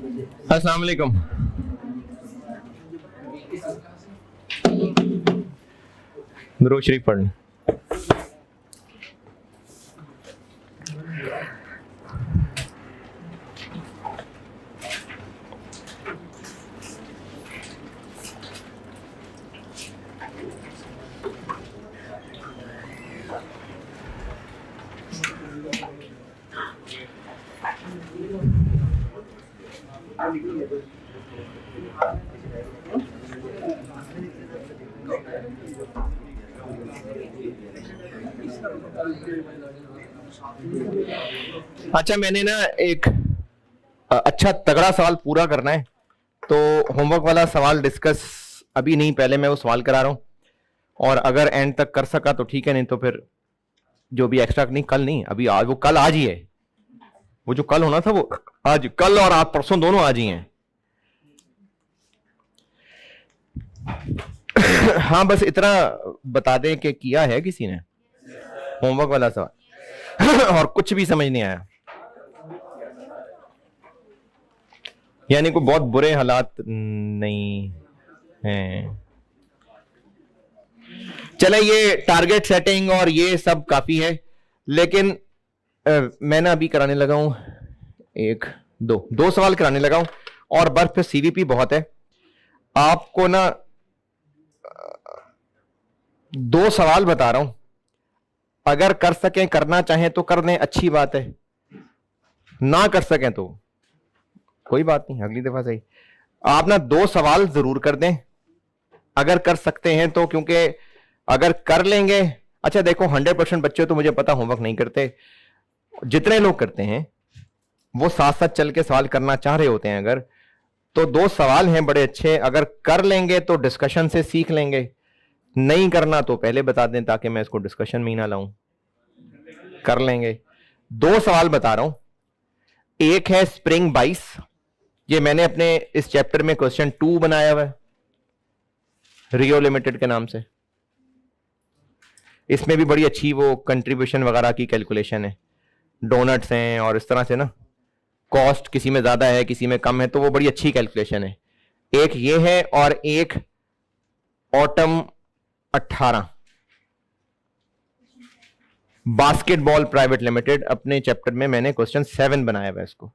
अस्सलाम वालेकुम। दुरूद शरीफ पढ़ लें। अच्छा, मैंने ना एक अच्छा तगड़ा सवाल पूरा करना है, तो होमवर्क वाला सवाल डिस्कस अभी नहीं, पहले मैं वो सवाल करा रहा हूं, और अगर एंड तक कर सका तो ठीक है, नहीं तो फिर जो भी एक्स्ट्रा, नहीं कल नहीं, अभी आज, वो कल आज ही है, वो जो कल होना था वो आज, कल और आज परसों दोनों आज ही हैं। हाँ, बस इतना बता दें कि किया है किसी ने होमवर्क वाला सवाल और कुछ भी समझ नहीं आया, यानी कोई बहुत बुरे हालात नहीं हैं। चले, ये टारगेट सेटिंग और ये सब काफी है, लेकिन मैं ना अभी कराने लगा हूं दो सवाल कराने लगा हूं, और बर्फ पे सीवीपी बहुत है। आपको ना 2 सवाल बता रहा हूं, अगर कर सकें, करना चाहें तो कर दें, अच्छी बात है, ना कर सकें तो कोई बात नहीं, अगली दफा सही। आप ना 2 सवाल जरूर कर दें अगर कर सकते हैं तो, क्योंकि अगर कर लेंगे, अच्छा देखो 100% बच्चे तो मुझे पता होमवर्क नहीं करते, जितने लोग करते हैं वो साथ साथ चल के सवाल करना चाह रहे होते हैं, अगर तो 2 सवाल हैं बड़े अच्छे, अगर कर लेंगे तो डिस्कशन से सीख लेंगे, नहीं करना तो पहले बता दें ताकि मैं इसको डिस्कशन में ही ना लाऊं। कर लेंगे। 2 सवाल बता रहा हूं, एक है स्प्रिंग 22, ये मैंने अपने इस चैप्टर में क्वेश्चन 2 बनाया हुआ है, रियो लिमिटेड के नाम से। इसमें भी बड़ी अच्छी वो कंट्रीब्यूशन वगैरह की कैलकुलेशन है, डोनट्स हैं और इस तरह से ना, कॉस्ट किसी में ज्यादा है किसी में कम है, तो वो बड़ी अच्छी कैलकुलेशन है। एक ये है, और एक ऑटम 18 बास्केटबॉल प्राइवेट लिमिटेड, अपने चैप्टर में मैंने क्वेश्चन 7 बनाया हुआ है इसको।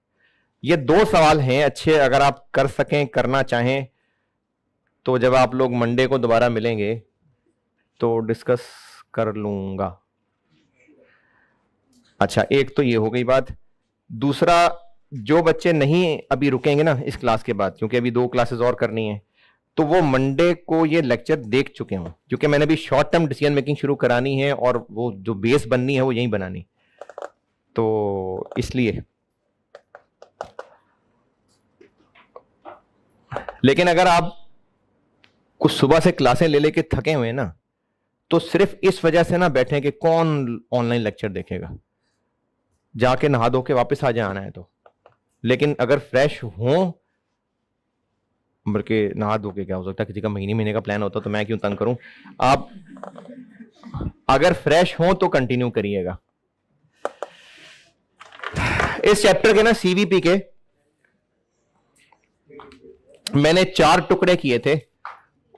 ये 2 सवाल हैं अच्छे, अगर आप कर सकें, करना चाहें तो जब आप लोग मंडे को दोबारा मिलेंगे तो डिस्कस कर लूंगा। अच्छा, एक तो ये हो गई बात। दूसरा, जो बच्चे नहीं अभी रुकेंगे ना इस क्लास के बाद, क्योंकि अभी 2 क्लासेस और करनी है, तो वो मंडे को ये लेक्चर देख चुके हों, क्योंकि मैंने भी शॉर्ट टर्म डिसीजन मेकिंग शुरू करानी है, और वो जो बेस बननी है वो यहीं बनानी, तो इसलिए। लेकिन अगर आप कुछ सुबह से क्लासें ले लेके थके हुए ना, तो सिर्फ इस वजह से ना बैठे कि कौन ऑनलाइन लेक्चर देखेगा, जाके नहा धो के वापस आ जाना है तो। लेकिन अगर फ्रेश हो, बल्कि नहा धो के क्या हो सकता है, किसी का महीने का प्लान होता तो मैं क्यों तंग करूं। आप अगर फ्रेश हो तो कंटिन्यू करिएगा। इस चैप्टर के ना सीवीपी के मैंने 4 टुकड़े किए थे,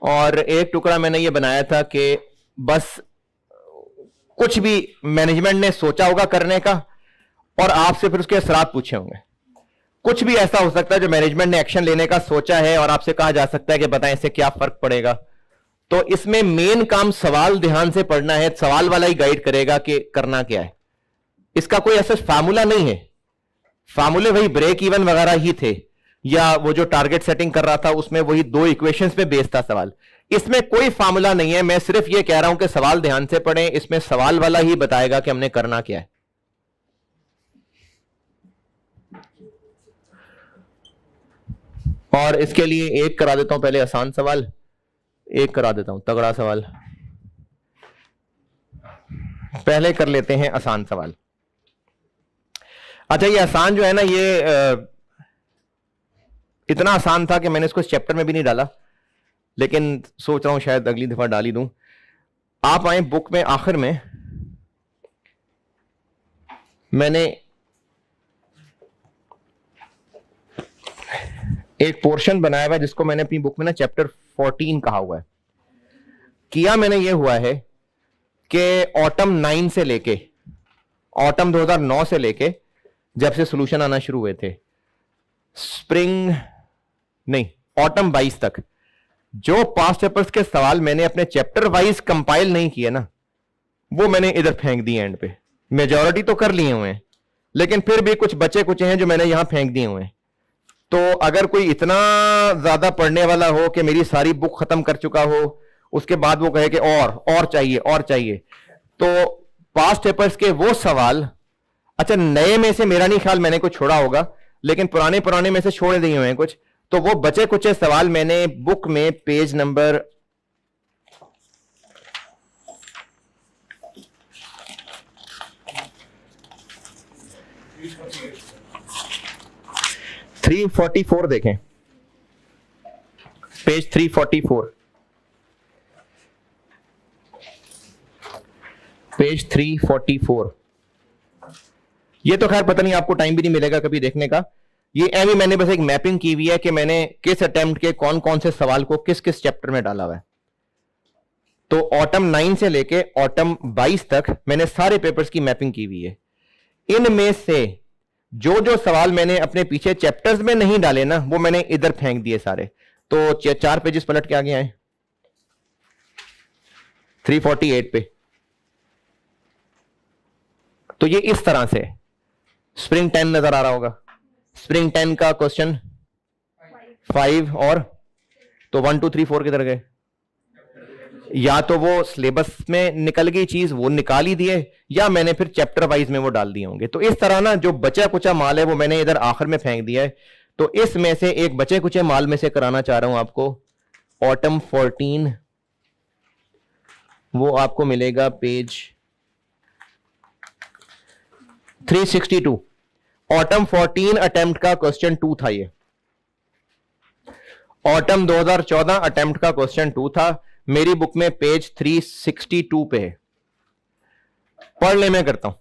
और एक टुकड़ा मैंने ये बनाया था कि बस कुछ भी मैनेजमेंट ने सोचा होगा करने का, और आपसे फिर उसके असरात पूछे होंगे। कुछ भी ऐसा हो सकता है जो मैनेजमेंट ने एक्शन लेने का सोचा है, और आपसे कहा जा सकता है कि बताएं इससे क्या फर्क पड़ेगा। तो इसमें मेन काम सवाल ध्यान से पढ़ना है, सवाल वाला ही गाइड करेगा कि करना क्या है। इसका कोई ऐसा फार्मूला नहीं है, फार्मूले वही ब्रेक इवन वगैरह ही थे, या वो जो टारगेट सेटिंग कर रहा था उसमें वही 2 इक्वेशंस पे बेस्ड था सवाल। इसमें कोई फार्मूला नहीं है, मैं सिर्फ ये कह रहा हूं कि सवाल ध्यान से पढ़ें, इसमें सवाल वाला ही बताएगा कि हमने करना क्या है। और इसके लिए एक करा देता हूं पहले आसान सवाल, एक करा देता हूं तगड़ा सवाल। पहले कर लेते हैं आसान सवाल। अच्छा, ये आसान जो है ना, ये इतना आसान था कि मैंने इसको इस चैप्टर में भी नहीं डाला, लेकिन सोच रहा हूं शायद अगली दफा डाल ही दूं। आप आए बुक में, आखिर में मैंने एक पोर्शन बनाया हुआ है जिसको मैंने अपनी बुक में ना चैप्टर 14 कहा हुआ है। किया मैंने ये हुआ है कि ऑटम 9 से लेके ऑटम 2009 से लेके जब से सॉल्यूशन आना शुरू हुए थे, स्प्रिंग नहीं ऑटम 22 तक जो पास्ट पेपर्स के सवाल मैंने अपने चैप्टर वाइज कंपाइल नहीं किए ना, वो मैंने इधर फेंक दिए एंड पे। मेजॉरिटी तो कर लिए हुए हैं, लेकिन फिर भी कुछ बचे कुछ हैं जो मैंने यहां फेंक दिए हुए हैं। तो अगर कोई इतना ज्यादा पढ़ने वाला हो कि मेरी सारी बुक खत्म कर चुका हो, उसके बाद वो कहे कि और चाहिए, तो पास्ट पेपर्स के वो सवाल, अच्छा नए में से मेरा नहीं ख्याल मैंने कुछ छोड़ा होगा, लेकिन पुराने में से छोड़ दिए हुए हैं कुछ, तो वो बचे कुछ सवाल मैंने बुक में पेज नंबर 344 देखें, पेज 344, पेज 344। ये तो खैर पता नहीं आपको टाइम भी नहीं मिलेगा कभी देखने का। ये अभी मैंने बस एक मैपिंग की हुई है कि मैंने किस अटेम्प्ट के कौन कौन से सवाल को किस किस चैप्टर में डाला हुआ है। तो ऑटम 9 से लेके ऑटम 22 तक मैंने सारे पेपर्स की मैपिंग की हुई है। इनमें से जो जो सवाल मैंने अपने पीछे चैप्टर्स में नहीं डाले ना, वो मैंने इधर फेंक दिए सारे। तो 4 पेजेस पलट के आगे आए 348 पे। तो ये इस तरह से स्प्रिंग 10 नजर आ रहा होगा। स्प्रिंग 10 का क्वेश्चन 5 और तो 1 2 3 4 किधर गए? या तो वो सिलेबस में निकल गई चीज, वो निकाल ही दिए, या मैंने फिर चैप्टर वाइज में वो डाल दिए होंगे। तो इस तरह ना जो बचा कुचा माल है वो मैंने इधर आखिर में फेंक दिया है। तो इसमें से एक बचे कुचे माल में से कराना चाह रहा हूं आपको। ऑटम 14 वो आपको मिलेगा पेज 362। ऑटम 14 अटेम्प्ट का क्वेश्चन 2 था। ये ऑटम 2014 अटेम्प्ट का क्वेश्चन 2 था। मेरी बुक में पेज 362 पे है। पढ़ ले, मैं करता हूं।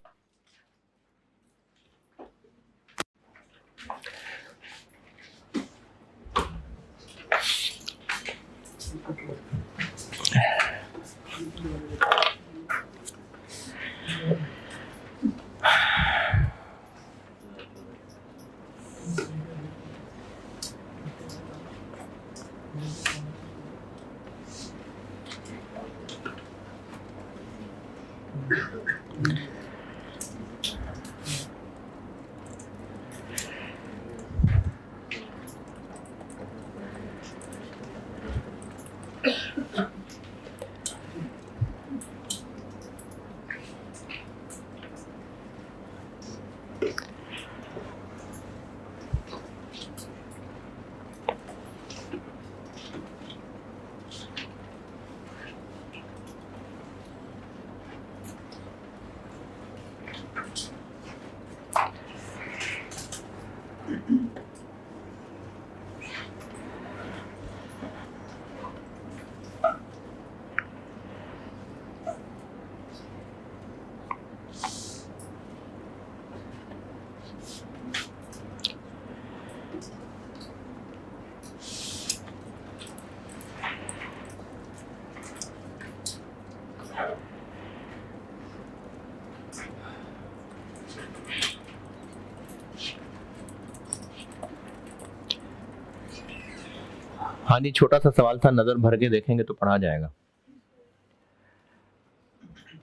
हाँ जी, छोटा सा सवाल था, नजर भर के देखेंगे तो पढ़ा जाएगा।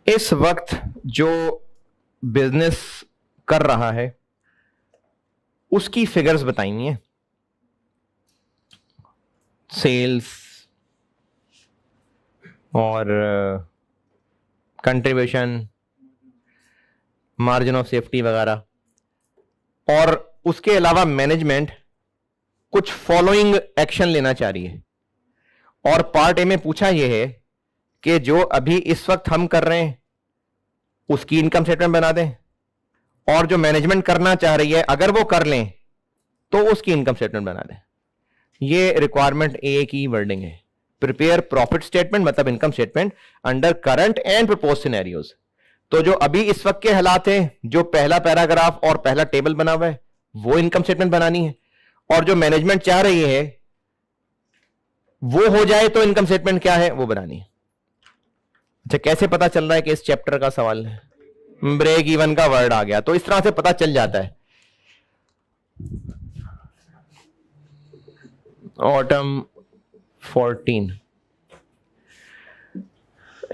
इस वक्त जो बिजनेस कर रहा है उसकी फिगर्स बताई हुई है। सेल्स और कंट्रीब्यूशन, मार्जिन ऑफ सेफ्टी वगैरह, और उसके अलावा मैनेजमेंट कुछ फॉलोइंग एक्शन लेना चाह रही है। और पार्ट ए में पूछा यह है कि जो अभी इस वक्त हम कर रहे हैं उसकी इनकम स्टेटमेंट बना दें, और जो मैनेजमेंट करना चाह रही है अगर वो कर लें तो उसकी इनकम स्टेटमेंट बना दें। ये रिक्वायरमेंट ए की वर्डिंग है। प्रिपेयर प्रॉफिट स्टेटमेंट मतलब income statement under current and propose scenarios. तो जो अभी इस वक्त के हालात हैं, जो पहला पैराग्राफ और पहला टेबल बना हुआ है वो इनकम स्टेटमेंट बनानी है, और जो मैनेजमेंट चाह रही है वो हो जाए तो इनकम स्टेटमेंट क्या है वो बनानी है। अच्छा, कैसे पता चल रहा है कि इस चैप्टर का सवाल है? ब्रेक इवन का वर्ड आ गया तो इस तरह से पता चल जाता है। ऑटम 14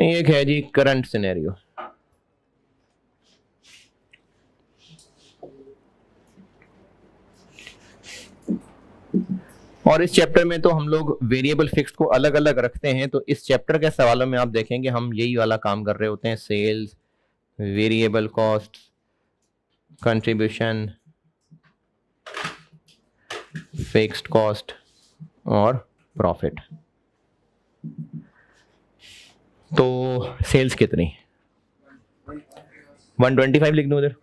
एक है जी करंट सिनेरियो। और इस चैप्टर में तो हम लोग वेरिएबल फिक्स को अलग अलग रखते हैं, तो इस चैप्टर के सवालों में आप देखेंगे हम यही वाला काम कर रहे होते हैं। Sales, variable cost, contribution, fixed cost और प्रॉफिट। तो सेल्स कितनी? 125 लिख दूं उधर?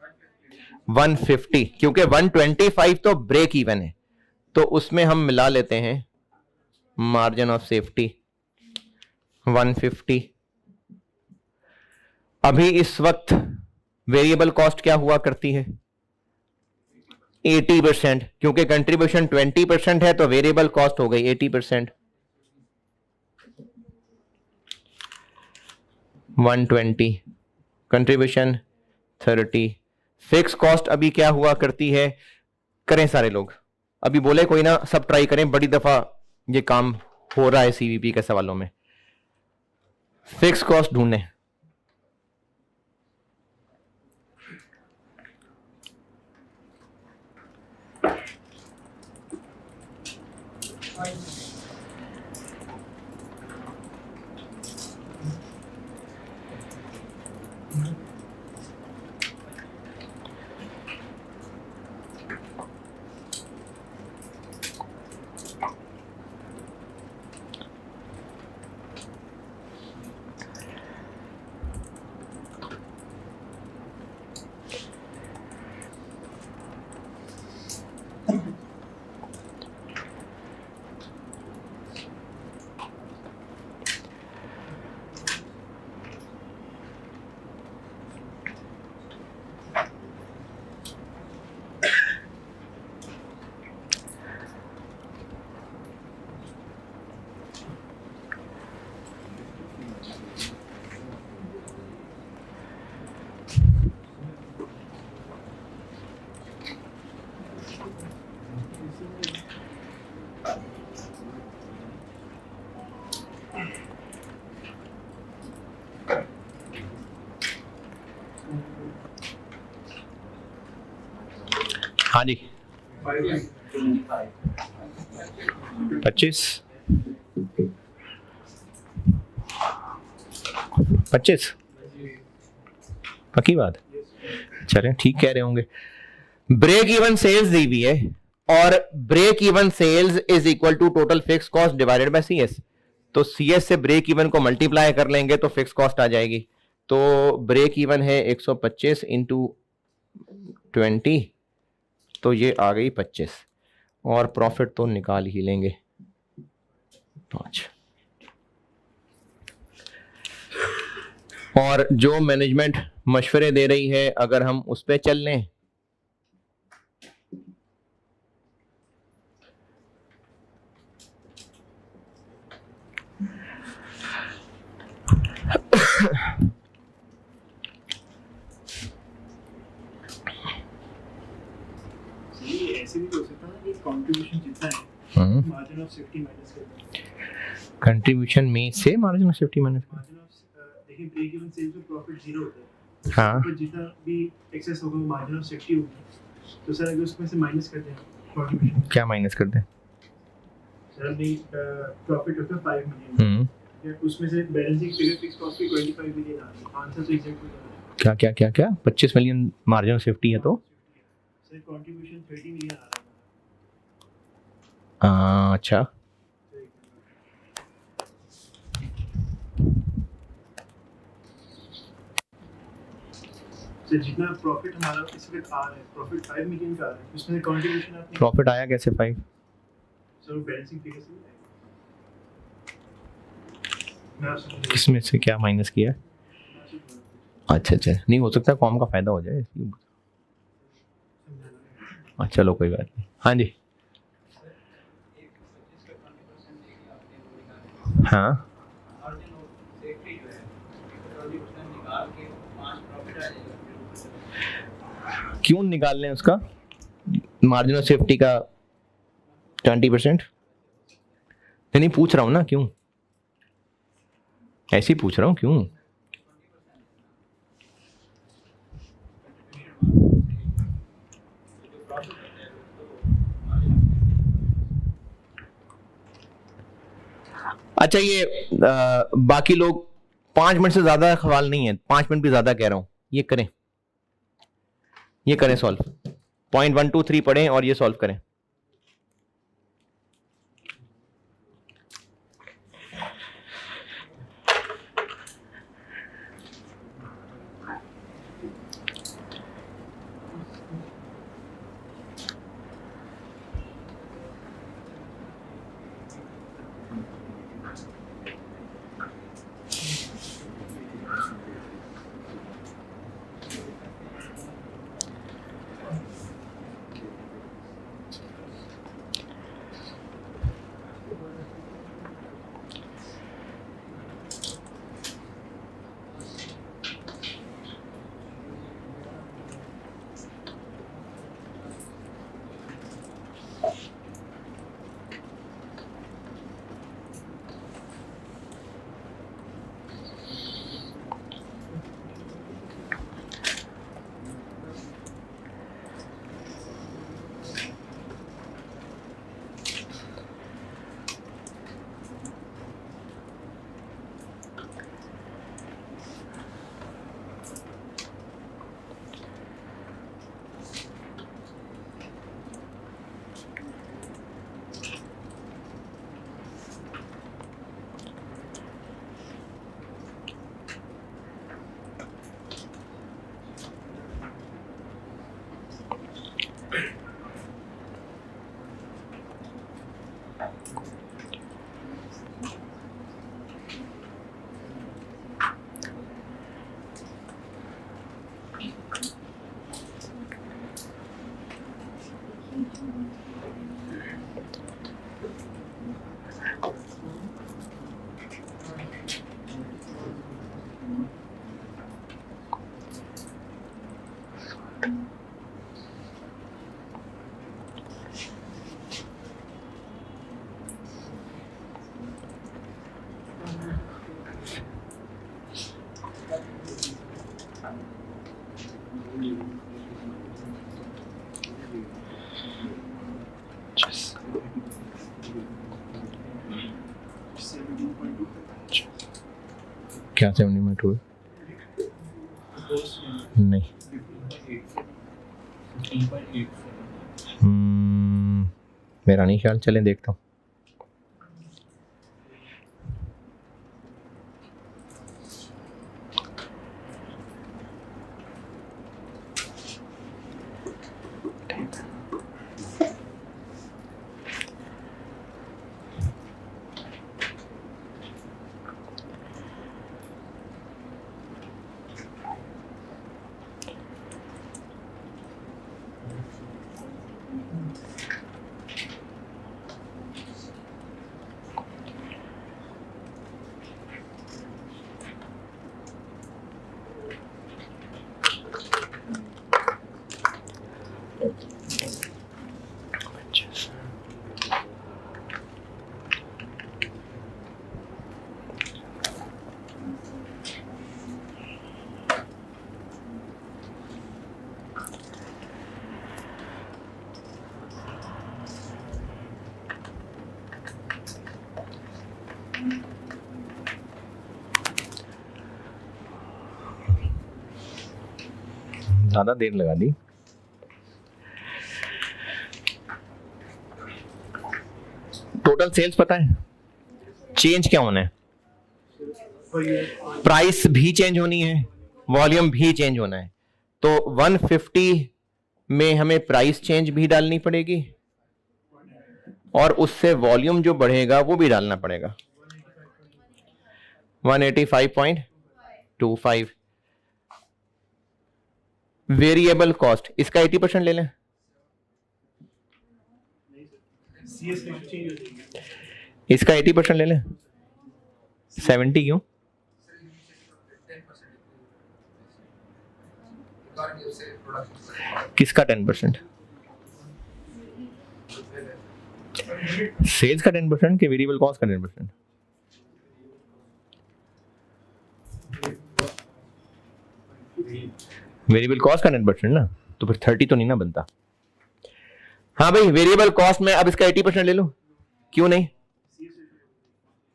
150, क्योंकि 125 तो ब्रेक इवन है, तो उसमें हम मिला लेते हैं मार्जिन ऑफ सेफ्टी 150। अभी इस वक्त वेरिएबल कॉस्ट क्या हुआ करती है? 80%, क्योंकि कंट्रीब्यूशन 20% है तो वेरिएबल कॉस्ट हो गई 80%। 120, कंट्रीब्यूशन 30, फिक्स कॉस्ट अभी क्या हुआ करती है? करें सारे लोग, अभी बोले कोई ना, सब ट्राई करें, बड़ी दफा ये काम हो रहा है सीवीपी के सवालों में। फिक्स कॉस्ट ढूंढें। हाँ जी, 25 पक्की बात? चलें, ठीक कह रहे होंगे। ब्रेक इवन सेल्स दी हुई है और break even sales is equal to total fix cost divided by CS. तो सीएस से ब्रेक इवन को मल्टीप्लाई कर लेंगे तो फिक्स कॉस्ट आ जाएगी। तो ब्रेक इवन है 125 इंटू 20, तो ये आ गई 25, और प्रॉफिट तो निकाल ही लेंगे 5। और जो मैनेजमेंट मशवरे दे रही है अगर हम उस पर चल लें ऐसे भी हो सकता है कि कंट्रीब्यूशन जितना है मार्जिन ऑफ सेफ्टी माइनस कर दें। कंट्रीब्यूशन में से margin of safety minus, margin of देखिए ब्रेक इवन सेल्स में प्रॉफिट 0 होता है। हाँ, तो जितना भी एक्सेस होगा मार्जिन ऑफ सेफ्टी होगी, तो सर अगर उसमें से माइनस कर दें कंट्रीब्यूशन, क्या माइनस कर दें? सर अभी प्रॉफिट होता है 5 मिलियन, या उसमें से बैलेंसिंग फिगर फिक्स कॉस्ट की 25 मिलियन आ रही है। आंसर तो एग्जैक्ट हो जाएगा। क्या क्या क्या क्या 25 मिलियन मार्जिन ऑफ सेफ्टी है, तो सर कंट्रीब्यूशन 30 मिलियन आ रहा है। अच्छा, सर जितना प्रॉफिट हमारा इस वक्त आ रहा है, प्रॉफिट 5 मिलियन का आ रहा है, उसमें से कंट्रीब्यूशन आपने प्रॉफिट आया कैसे 5? सर बैलेंसिंग फिगर से मैं आपसे किसमें से क्या माइनस किया? अच्छा अच्छा, नहीं हो सकता कॉम का फायदा हो जाए। अच्छा चलो कोई बात नहीं। हाँ जी, हाँ, मार्जिन ऑफ सेफ्टी जो है 40% निकाल के 5 प्रॉफिट आ जाएगा। क्यों निकाल लें उसका मार्जिन ऑफ सेफ्टी का 20%? नहीं पूछ रहा हूं ना क्यों, ऐसे ही पूछ रहा हूं क्यों। अच्छा ये बाकी लोग 5 मिनट से ज्यादा सवाल नहीं है, 5 मिनट भी ज्यादा कह रहा हूं, ये करें, ये करें सॉल्व, पॉइंट 1 2 3 पढ़ें और ये सॉल्व करें। क्या 70 मिनट हुए? नहीं, मेरा नहीं ख्याल, चलें देखता हूँ। ज्यादा देर लगा दी। टोटल सेल्स पता है चेंज क्या होना है? प्राइस भी चेंज होनी है, वॉल्यूम भी चेंज होना है। तो 150 में हमें प्राइस चेंज भी डालनी पड़ेगी और उससे वॉल्यूम जो बढ़ेगा वो भी डालना पड़ेगा। 185.25 वेरिएबल कॉस्ट, इसका 80% ले लें। इसका 80% ले लें। 70 क्यों? किसका 10%? सेल्स का 10% कि वेरिएबल कॉस्ट का 10%? वेरिएबल कॉस्ट का 10% ना, तो फिर 30 तो नहीं ना बनता। हाँ भाई, वेरिएबल कॉस्ट में अब इसका 80% ले लो, क्यों नहीं?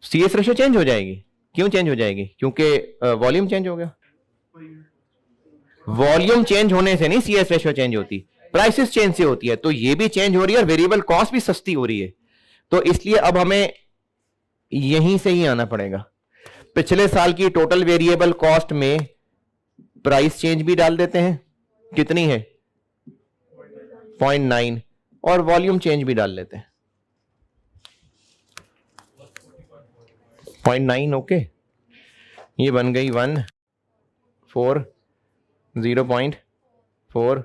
CS रेशियो चेंज हो जाएगी। क्यों चेंज हो जाएगी? क्योंकि वॉल्यूम चेंज हो गया। वॉल्यूम चेंज होने से नहीं CS रेशियो चेंज होती, प्राइसेस चेंज से होती है। तो ये भी चेंज हो रही है और वेरिएबल कॉस्ट भी सस्ती हो रही है। तो इसलिए अब हमें यहीं से ही आना पड़ेगा। पिछले साल की टोटल वेरिएबल कॉस्ट में प्राइस चेंज भी डाल देते हैं, कितनी है? 0.9, और वॉल्यूम चेंज भी डाल लेते हैं 0.9। ओके, ये बन गई 0.4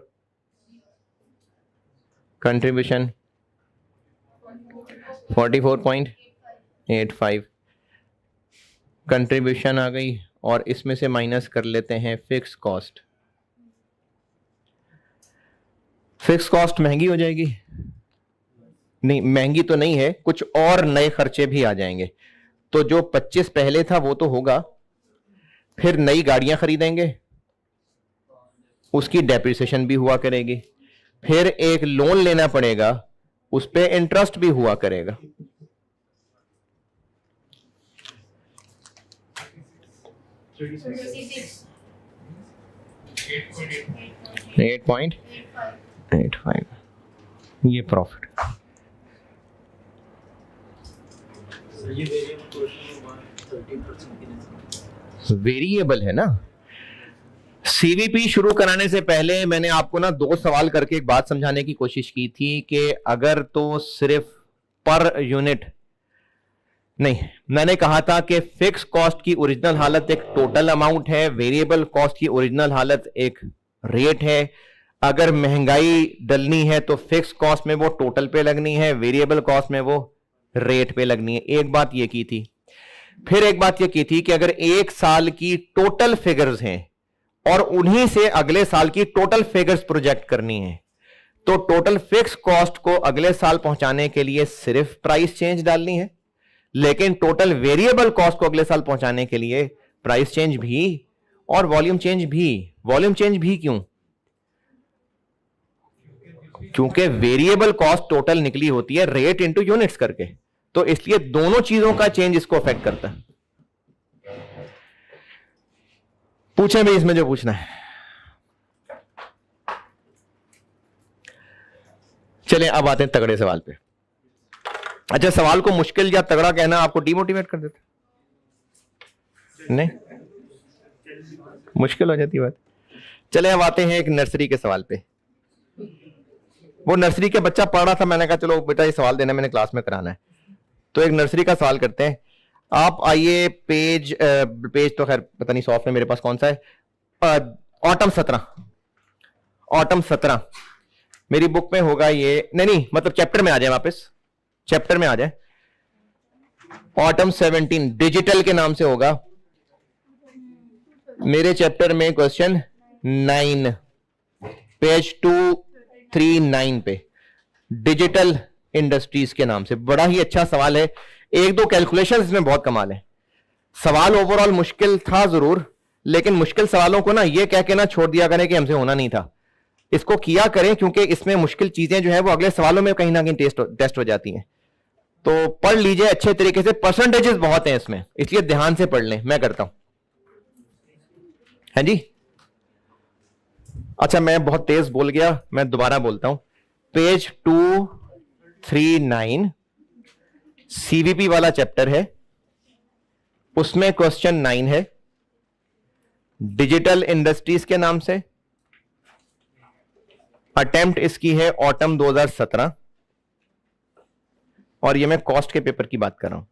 कंट्रीब्यूशन 44.85 कंट्रीब्यूशन आ गई, और इसमें से माइनस कर लेते हैं फिक्स कॉस्ट। फिक्स कॉस्ट महंगी हो जाएगी? नहीं, महंगी तो नहीं है, कुछ और नए खर्चे भी आ जाएंगे। तो जो 25 पहले था वो तो होगा, फिर नई गाड़ियां खरीदेंगे, उसकी डेप्रिसिएशन भी हुआ करेगी, फिर एक लोन लेना पड़ेगा, उस पे इंटरेस्ट भी हुआ करेगा। $8.85 ये प्रॉफिट। वेरिएबल है ना। सीवीपी शुरू कराने से पहले मैंने आपको ना 2 सवाल करके एक बात समझाने की कोशिश की थी कि अगर तो सिर्फ पर यूनिट नहीं, मैंने कहा था कि फिक्स कॉस्ट की ओरिजिनल हालत एक टोटल अमाउंट है, वेरिएबल कॉस्ट की ओरिजिनल हालत एक रेट है। अगर महंगाई डलनी है तो फिक्स कॉस्ट में वो टोटल पे लगनी है, वेरिएबल कॉस्ट में वो रेट पे लगनी है। एक बात ये की थी। फिर एक बात ये की थी कि अगर एक साल की टोटल फिगर्स हैं और उन्हीं से अगले साल की टोटल फिगर्स प्रोजेक्ट करनी है, तो टोटल फिक्स कॉस्ट को अगले साल पहुंचाने के लिए सिर्फ प्राइस चेंज डालनी है, लेकिन टोटल वेरिएबल कॉस्ट को अगले साल पहुंचाने के लिए प्राइस चेंज भी और वॉल्यूम चेंज भी। वॉल्यूम चेंज भी क्यों? क्योंकि वेरिएबल कॉस्ट टोटल निकली होती है रेट इनटू यूनिट्स करके, तो इसलिए दोनों चीजों का चेंज इसको अफेक्ट करता है। पूछें भी इसमें जो पूछना है। चलें अब आते हैं तगड़े सवाल पे। अच्छा, सवाल को मुश्किल या तगड़ा कहना आपको डिमोटिवेट कर देता? नहीं, मुश्किल हो जाती बात। चले अब आते हैं एक नर्सरी के सवाल पे। वो नर्सरी के बच्चा पढ़ रहा था, मैंने कहा चलो बेटा ये सवाल देना, मैंने क्लास में कराना है, तो एक नर्सरी का सवाल करते हैं। आप आइए पेज तो खैर पता नहीं सॉफ्ट में मेरे पास कौन सा है, ऑटम 17 मेरी बुक में होगा ये। नहीं मतलब चैप्टर में आ जाए, वापस चैप्टर में आ जाए। ऑटम 17 डिजिटल के नाम से होगा मेरे चैप्टर में। क्वेश्चन 9 पेज 239 पे डिजिटल इंडस्ट्रीज के नाम से। बड़ा ही अच्छा सवाल है, 1-2 कैलकुलेशंस इसमें बहुत कमाल है। सवाल ओवरऑल मुश्किल था जरूर, लेकिन मुश्किल सवालों को ना ये कह के ना छोड़ दिया करें कि हमसे होना नहीं था। इसको किया करें, क्योंकि इसमें मुश्किल चीजें जो है वो अगले सवालों में कहीं ना कहीं टेस्ट हो जाती हैं। तो पढ़ लीजिए अच्छे तरीके से, परसेंटेजेस बहुत हैं इसमें, इसलिए ध्यान से पढ़ लें। मैं करता हूं, है जी। अच्छा, मैं बहुत तेज बोल गया, मैं दोबारा बोलता हूं। पेज 239 सीवीपी वाला चैप्टर है, उसमें क्वेश्चन 9 है डिजिटल इंडस्ट्रीज के नाम से। अटेम्प्ट इसकी है ऑटम 2017, और ये मैं कॉस्ट के पेपर की बात कर रहा हूं।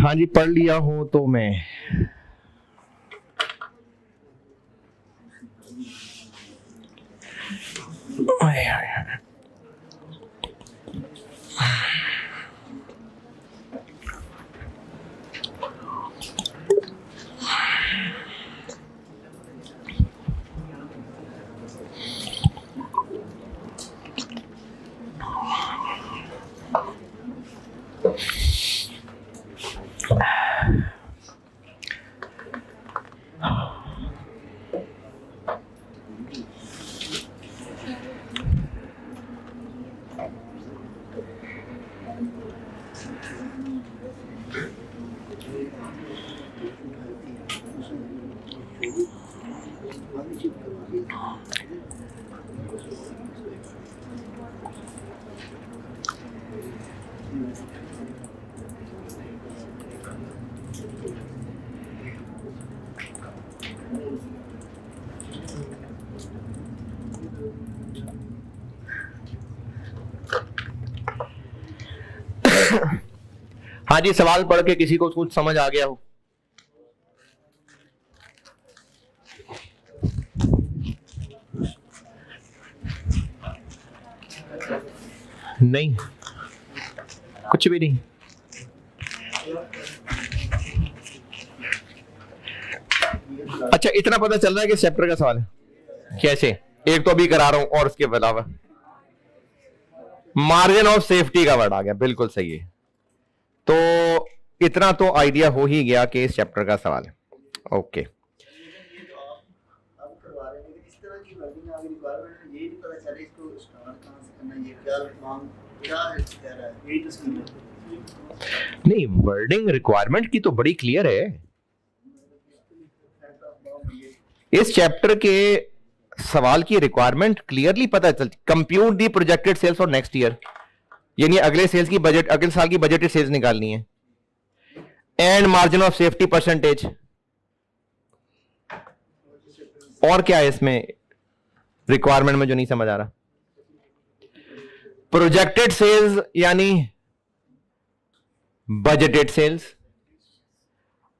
हाँ जी, पढ़ लिया हूं तो मैं आय, आय, आय। हाँ जी, सवाल पढ़ के किसी को कुछ समझ आ गया हो? नहीं, कुछ भी नहीं। अच्छा, इतना पता चल रहा है कि चैप्टर का सवाल है कैसे? एक तो अभी करा रहा हूं, और उसके अलावा मार्जिन ऑफ सेफ्टी का वर्ड आ गया, बिल्कुल सही है। तो इतना तो आइडिया हो ही गया कि इस चैप्टर का सवाल है। ओके, आप करवा रहे हैं, लेकिन इस तरह की वर्डिंग आगे रिक्वायरमेंट में ये नहीं पता चले इसको स्टार्ट कहां से करना है, ये क्या मांग क्या है, कह रहा है, यही तो स्कीम है। नहीं, वर्डिंग रिक्वायरमेंट की तो बड़ी क्लियर है। इस चैप्टर के सवाल की रिक्वायरमेंट क्लियरली पता चल, compute the projected sales for next year, यानी अगले सेल्स की बजट, अगले साल की बजटेड सेल्स निकालनी है, and margin of safety percentage. और क्या है इसमें रिक्वायरमेंट में जो नहीं समझ आ रहा? प्रोजेक्टेड सेल्स यानी बजटेड सेल्स,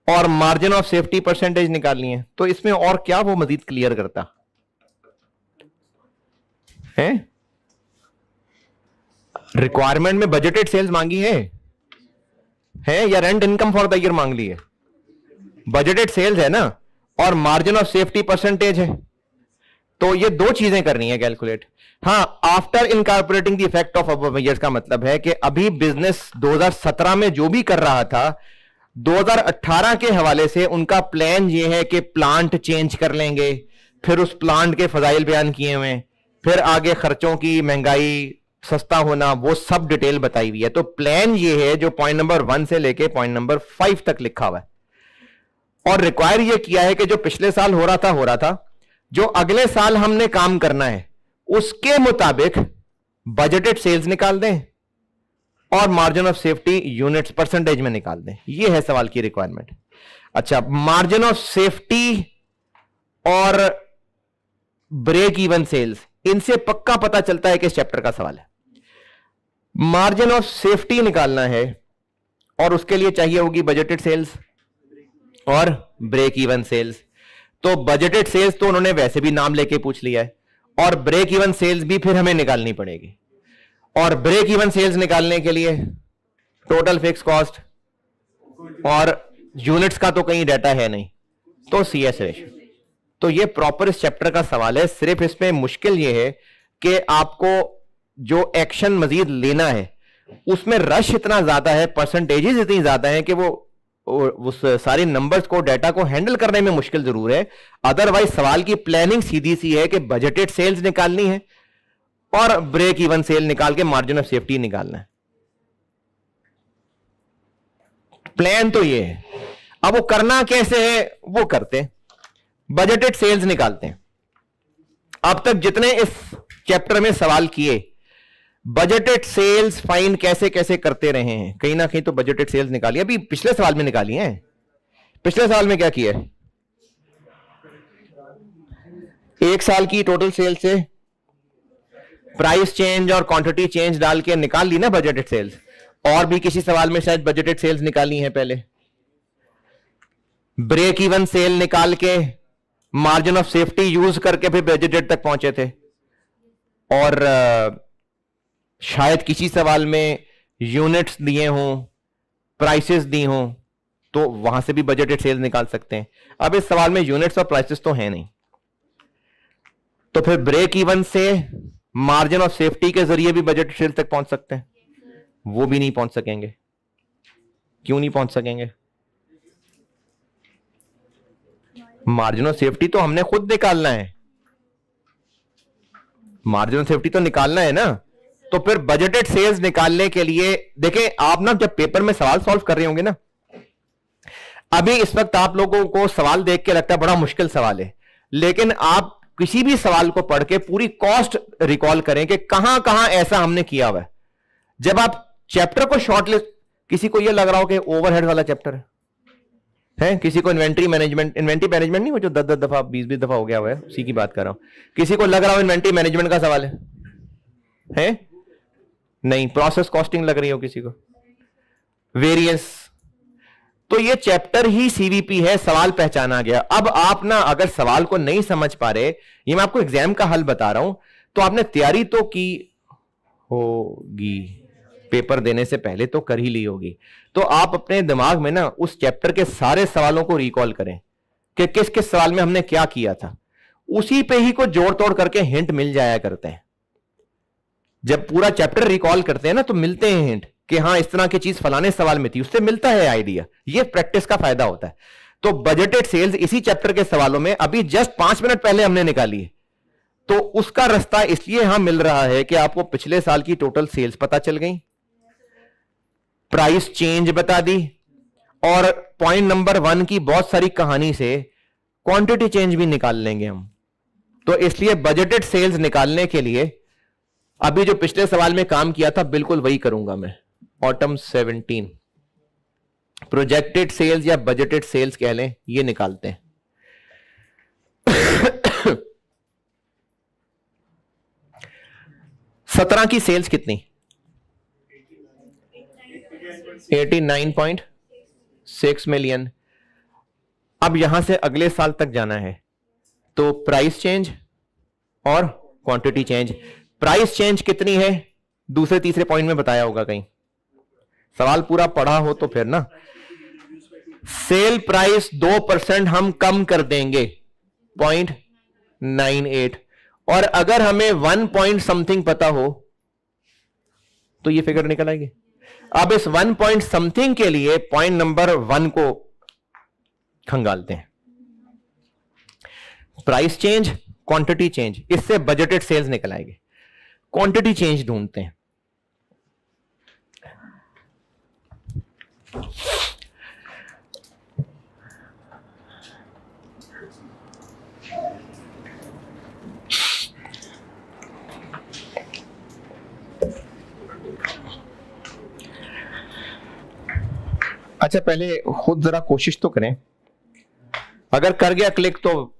और मार्जिन ऑफ सेफ्टी परसेंटेज निकालनी है। तो इसमें और क्या वो मजीद क्लियर करता है? रिक्वायरमेंट में बजटेड सेल्स मांगी है या rent income for the year मांग ली है? बजटेड सेल्स है ना, और मार्जिन ऑफ सेफ्टी परसेंटेज है। तो ये दो चीजें करनी है कैलकुलेट। हाँ, after incorporating the effect of above measures का मतलब है कि अभी बिजनेस 2017 में जो भी कर रहा था, 2018 के हवाले से उनका प्लान ये है कि प्लांट चेंज कर लेंगे, फिर उस प्लांट के फजाइल बयान किए हुए, फिर आगे खर्चों की महंगाई, सस्ता होना, वो सब डिटेल बताई हुई है। तो प्लान ये है जो पॉइंट नंबर 1 से लेके पॉइंट नंबर 5 तक लिखा हुआ है। और रिक्वायर ये किया है कि जो पिछले साल हो रहा था, जो अगले साल हमने काम करना है उसके मुताबिक बजटेड सेल्स निकाल दें और margin of safety units percentage में निकाल दें। ये है सवाल की रिक्वायरमेंट। अच्छा, मार्जिन ऑफ सेफ्टी और ब्रेक इवन सेल्स, इनसे पक्का पता चलता है कि इस चैप्टर का सवाल है। मार्जिन ऑफ सेफ्टी निकालना है और उसके लिए चाहिए होगी बजटेड सेल्स और ब्रेक इवन सेल्स। तो बजटेड सेल्स तो उन्होंने वैसे भी नाम लेके पूछ लिया है, और ब्रेक इवन सेल्स भी फिर हमें निकालनी पड़ेगी। और ब्रेक इवन सेल्स निकालने के लिए टोटल फिक्स कॉस्ट और यूनिट्स का तो कहीं डाटा है नहीं, तो सीएस रेशियो। तो ये प्रॉपर इस चैप्टर का सवाल है। सिर्फ इसमें मुश्किल ये है कि आपको जो एक्शन मजीद लेना है उसमें रश इतना ज्यादा है, परसेंटेजेस इतनी ज्यादा है कि वो उस सारी नंबर्स को, डाटा को हैंडल करने में मुश्किल जरूर है। अदरवाइज सवाल की प्लानिंग सीधी सी है कि बजटेड सेल्स निकालनी है और ब्रेक इवन सेल निकाल के मार्जिन ऑफ सेफ्टी निकालना है। प्लान तो ये है। अब वो करना कैसे है वो करते हैं, बजटेड सेल्स निकालते हैं। अब तक जितने इस चैप्टर में सवाल किए, बजटेड सेल्स फाइंड कैसे कैसे करते रहे हैं, कहीं ना कहीं तो बजटेड सेल्स निकाली। अभी पिछले सवाल में निकाली है। पिछले सवाल में क्या किया है? एक साल की टोटल सेल्स से प्राइस चेंज और क्वांटिटी चेंज डाल के निकाल ली ना बजटेड सेल्स। और भी किसी सवाल में शायद बजटेड सेल्स निकाली है पहले। ब्रेक इवन सेल निकाल के मार्जिन ऑफ सेफ्टी यूज करके फिर बजटेड तक पहुंचे थे। और शायद किसी सवाल में यूनिट्स दिए हों, प्राइसेस दी हों, तो वहां से भी बजटेड सेल्स निकाल सकते हैं। अब इस सवाल में यूनिट्स और प्राइसेस तो है नहीं, तो फिर ब्रेक इवन से मार्जिन ऑफ सेफ्टी के जरिए भी बजटेड सेल्स तक पहुंच सकते हैं, वो भी नहीं पहुंच सकेंगे। क्यों नहीं पहुंच सकेंगे? मार्जिन ऑफ सेफ्टी तो हमने खुद निकालना है, मार्जिन ऑफ सेफ्टी तो निकालना है ना। तो फिर बजटेड सेल्स निकालने के लिए देखें, आप ना जब पेपर में सवाल सॉल्व कर रहे होंगे ना, अभी इस वक्त आप लोगों को सवाल देख के लगता है बड़ा मुश्किल सवाल है, लेकिन आप किसी भी सवाल को पढ़ के पूरी कॉस्ट रिकॉल करें कि कहां कहां ऐसा हमने किया हुआ है। जब आप चैप्टर को शॉर्टलिस्ट, किसी को यह लग रहा हो कि ओवरहेड वाला चैप्टर है, किसी को इन्वेंट्री मैनेजमेंट नहीं, वो जो 10 दफा 20 दफा हो गया हुआ है, उसी की बात कर रहा हूं। किसी को लग रहा हो इन्वेंट्री मैनेजमेंट का सवाल है? नहीं, प्रोसेस कॉस्टिंग लग रही हो किसी को, वेरिएंस। तो ये चैप्टर ही सीवीपी है, सवाल पहचाना गया। अब आप ना अगर सवाल को नहीं समझ पा रहे, ये मैं आपको एग्जाम का हल बता रहा हूं, तो आपने तैयारी तो की होगी, पेपर देने से पहले तो कर ही ली होगी। तो आप अपने दिमाग में ना उस चैप्टर के सारे सवालों को रिकॉल करें कि किस किस सवाल में हमने क्या किया था, उसी पे ही को जोड़ तोड़ करके हिंट मिल जाया करते हैं। जब पूरा चैप्टर रिकॉल करते हैं ना तो मिलते हैं हिंट कि हाँ इस तरह की चीज फलाने सवाल में थी, उससे मिलता है आइडिया। ये प्रैक्टिस का फायदा होता है। तो बजटेड सेल्स इसी चैप्टर के सवालों में अभी जस्ट 5 मिनट पहले हमने निकाली है, तो उसका रास्ता इसलिए यहां मिल रहा है कि आपको पिछले साल की टोटल सेल्स पता चल गई, प्राइस चेंज बता दी, और पॉइंट नंबर 1 की बहुत सारी कहानी से क्वांटिटी चेंज भी निकाल लेंगे हम। तो इसलिए बजटेड सेल्स निकालने के लिए अभी जो पिछले सवाल में काम किया था बिल्कुल वही करूंगा मैं। ऑटम 17 प्रोजेक्टेड सेल्स या बजटेड सेल्स कह लें, ये निकालते हैं। 17 की सेल्स कितनी? 89.6 मिलियन। अब यहां से अगले साल तक जाना है, तो प्राइस चेंज और क्वांटिटी चेंज। प्राइस चेंज कितनी है दूसरे तीसरे पॉइंट में बताया होगा कहीं, सवाल पूरा पढ़ा हो तो फिर ना। सेल प्राइस 2% हम कम कर देंगे, 0.98, और अगर हमें 1 पॉइंट समथिंग पता हो तो ये फिगर निकल आएगी। अब इस 1 पॉइंट समथिंग के लिए पॉइंट नंबर 1 को खंगालते हैं, प्राइस चेंज क्वांटिटी चेंज, इससे बजटेड सेल्स निकल आएगी। क्वांटिटी चेंज ढूंढते हैं। अच्छा पहले खुद जरा कोशिश तो करें, अगर कर गया क्लिक तो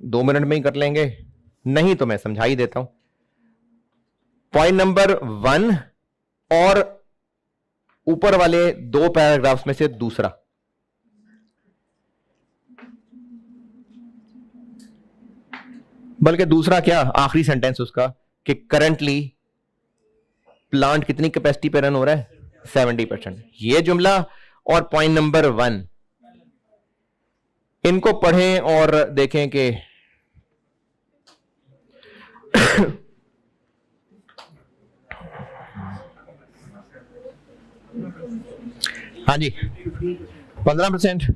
2 मिनट में ही कर लेंगे, नहीं तो मैं समझा ही देता हूं। पॉइंट नंबर 1 और ऊपर वाले 2 पैराग्राफ्स में से दूसरा, बल्कि दूसरा क्या, आखिरी सेंटेंस उसका कि करंटली प्लांट कितनी कैपेसिटी पे रन हो रहा है, 70%। ये जुमला और पॉइंट नंबर 1, इनको पढ़ें और देखें कि हाँ जी 15%।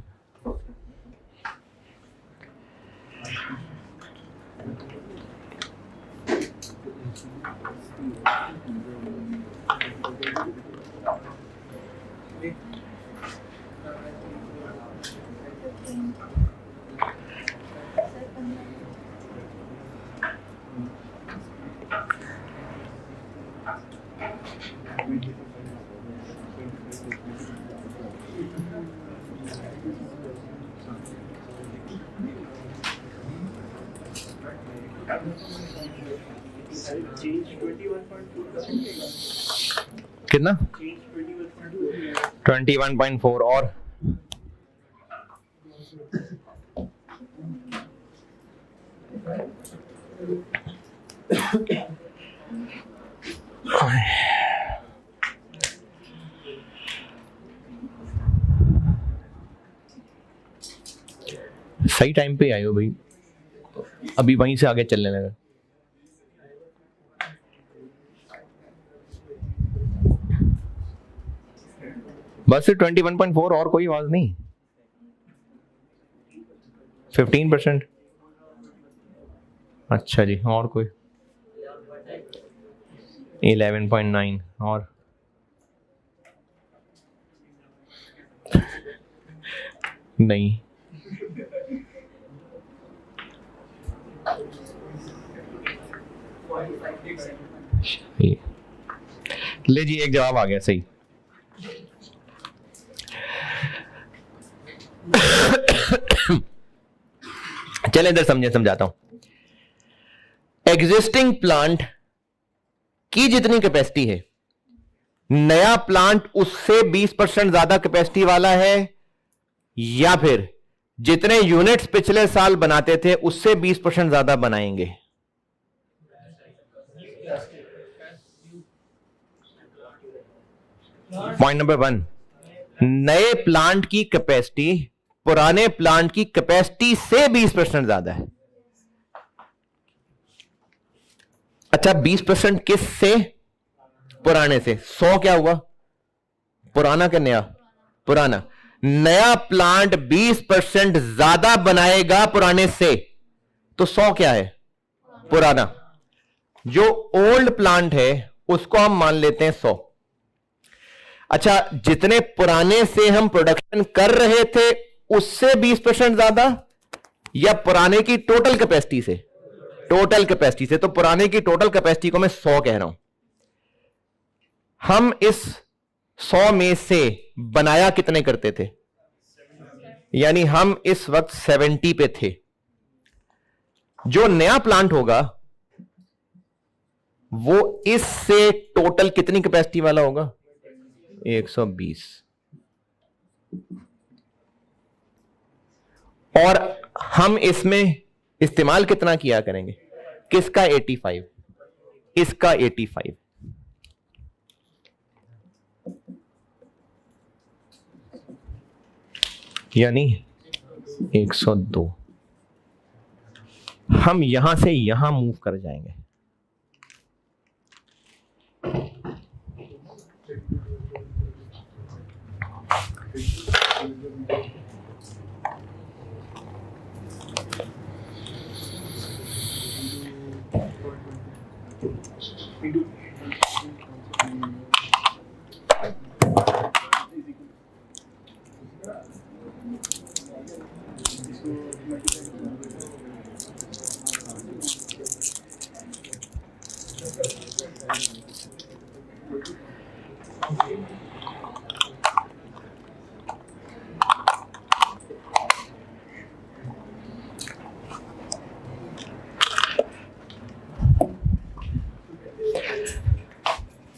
कितना? 21.4 और सही टाइम पे आए हो भाई, अभी वहीं से आगे चलने लगा। बस 21.4 और कोई आवाज नहीं। 15%। अच्छा जी, और कोई? 11.9 और? नहीं। ले जी, एक जवाब आ गया सही। चले इधर समझाता हूं। एग्जिस्टिंग प्लांट की जितनी कैपेसिटी है, नया प्लांट उससे 20% ज्यादा कैपेसिटी वाला है, या फिर जितने यूनिट्स पिछले साल बनाते थे उससे 20% ज्यादा बनाएंगे? पॉइंट नंबर 1, नए प्लांट की कैपेसिटी पुराने प्लांट की कैपेसिटी से 20% ज्यादा है। अच्छा, 20% किस से? पुराने से। 100 क्या हुआ? पुराना क्या नया? पुराना। नया प्लांट 20% ज्यादा बनाएगा पुराने से, तो 100 क्या है? पुराना। जो ओल्ड प्लांट है उसको हम मान लेते हैं 100। अच्छा, जितने पुराने से हम प्रोडक्शन कर रहे थे उससे 20% ज्यादा, या पुराने की टोटल कैपेसिटी से? टोटल कैपेसिटी से। तो पुराने की टोटल कैपेसिटी को मैं 100 कह रहा हूं। हम इस 100 में से बनाया कितने करते थे? यानी हम इस वक्त 70 पे थे। जो नया प्लांट होगा वो इससे टोटल कितनी कैपेसिटी वाला होगा? 120। और हम इसमें इस्तेमाल कितना किया करेंगे? किसका? 85। इसका 85। यानी 102। हम यहां से यहां मूव कर जाएंगे।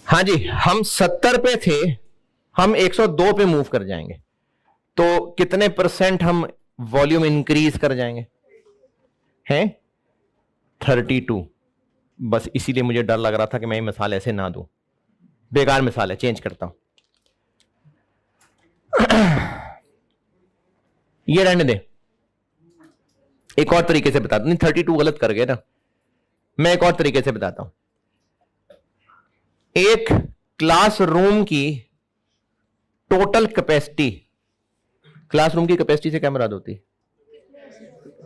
हाँ जी, हम 70 पे थे, हम 102 पे मूव कर जाएंगे, तो कितने % हम वॉल्यूम इंक्रीज कर जाएंगे? हैं 32। बस इसीलिए मुझे डर लग रहा था कि मैं ये मिसाल ऐसे ना दूं, बेकार मिसाल है, चेंज करता हूं। ये रहने दे, एक और तरीके से बताता हूं। 32 गलत कर गए ना, मैं एक और तरीके से बताता हूं। एक क्लासरूम की टोटल कैपेसिटी, क्लासरूम की कैपेसिटी से क्या मुराद होती है?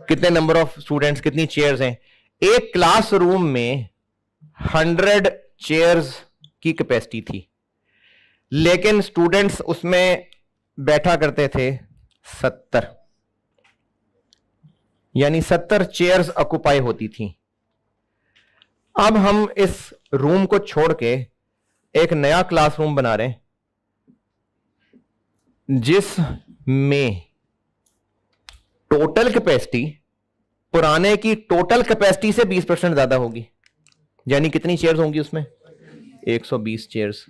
कितने नंबर ऑफ स्टूडेंट्स, कितनी चेयर्स हैं? एक क्लासरूम में 100 चेयर्स की कैपेसिटी थी, लेकिन स्टूडेंट्स उसमें बैठा करते थे 70, यानी 70 चेयर्स ऑक्युपाई होती थी। अब हम इस रूम को छोड़ के एक नया क्लासरूम बना रहे हैं जिसमें टोटल कैपेसिटी पुराने की टोटल कैपेसिटी से 20% ज्यादा होगी। यानी कितनी चेयर्स होंगी उसमें? 120 चेयर्स।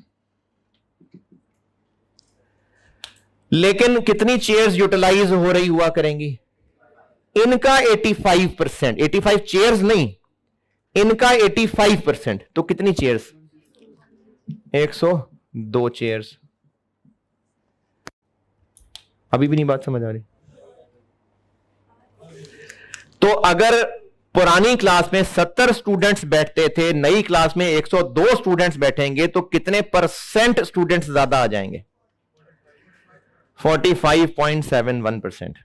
लेकिन कितनी चेयर्स यूटिलाइज हो रही हुआ करेंगी? इनका 85%, 85 चेयर्स नहीं, इनका 85%। तो कितनी चेयर्स? 102 चेयर्स। अभी भी नहीं बात समझ आ रही? तो अगर पुरानी क्लास में 70 स्टूडेंट्स बैठते थे, नई क्लास में 102 स्टूडेंट्स बैठेंगे, तो कितने % स्टूडेंट्स ज्यादा आ जाएंगे? 45.71%।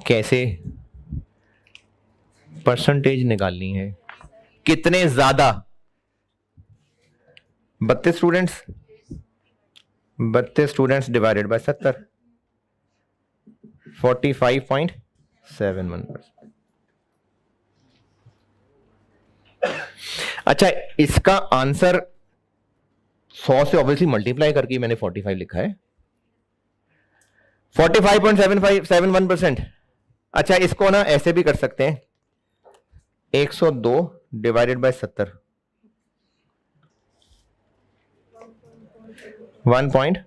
कैसे परसेंटेज निकालनी है, कितने ज्यादा? 32 स्टूडेंट्स, 32 स्टूडेंट्स डिवाइडेड बाय 70, 45.71%। अच्छा, इसका आंसर 100 से ऑब्वियसली मल्टीप्लाई करके मैंने 45 लिखा है, 45.7571%। अच्छा, इसको ना ऐसे भी कर सकते हैं, 102 डिवाइडेड बाय 70, 1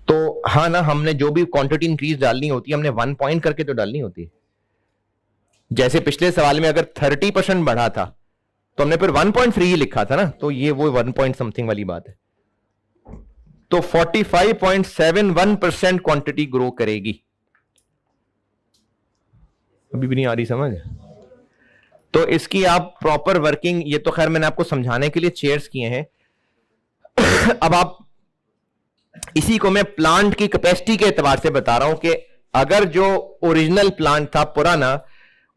तो हाँ ना, हमने जो भी क्वांटिटी इंक्रीज डालनी होती है हमने 1 पॉइंट करके तो डालनी होती है। जैसे पिछले सवाल में अगर 30% बढ़ा था तो हमने फिर 1.3 ही लिखा था ना, तो ये वो 1 पॉइंट समथिंग वाली बात है। तो 45.71% क्वांटिटी ग्रो करेगी। अभी भी नहीं आ रही समझ? तो इसकी आप प्रॉपर वर्किंग, ये तो खैर मैंने आपको समझाने के लिए चेयर्स किए हैं। अब आप इसी को मैं प्लांट की कैपेसिटी के एतबार से बता रहा हूं कि अगर जो ओरिजिनल प्लांट था पुराना,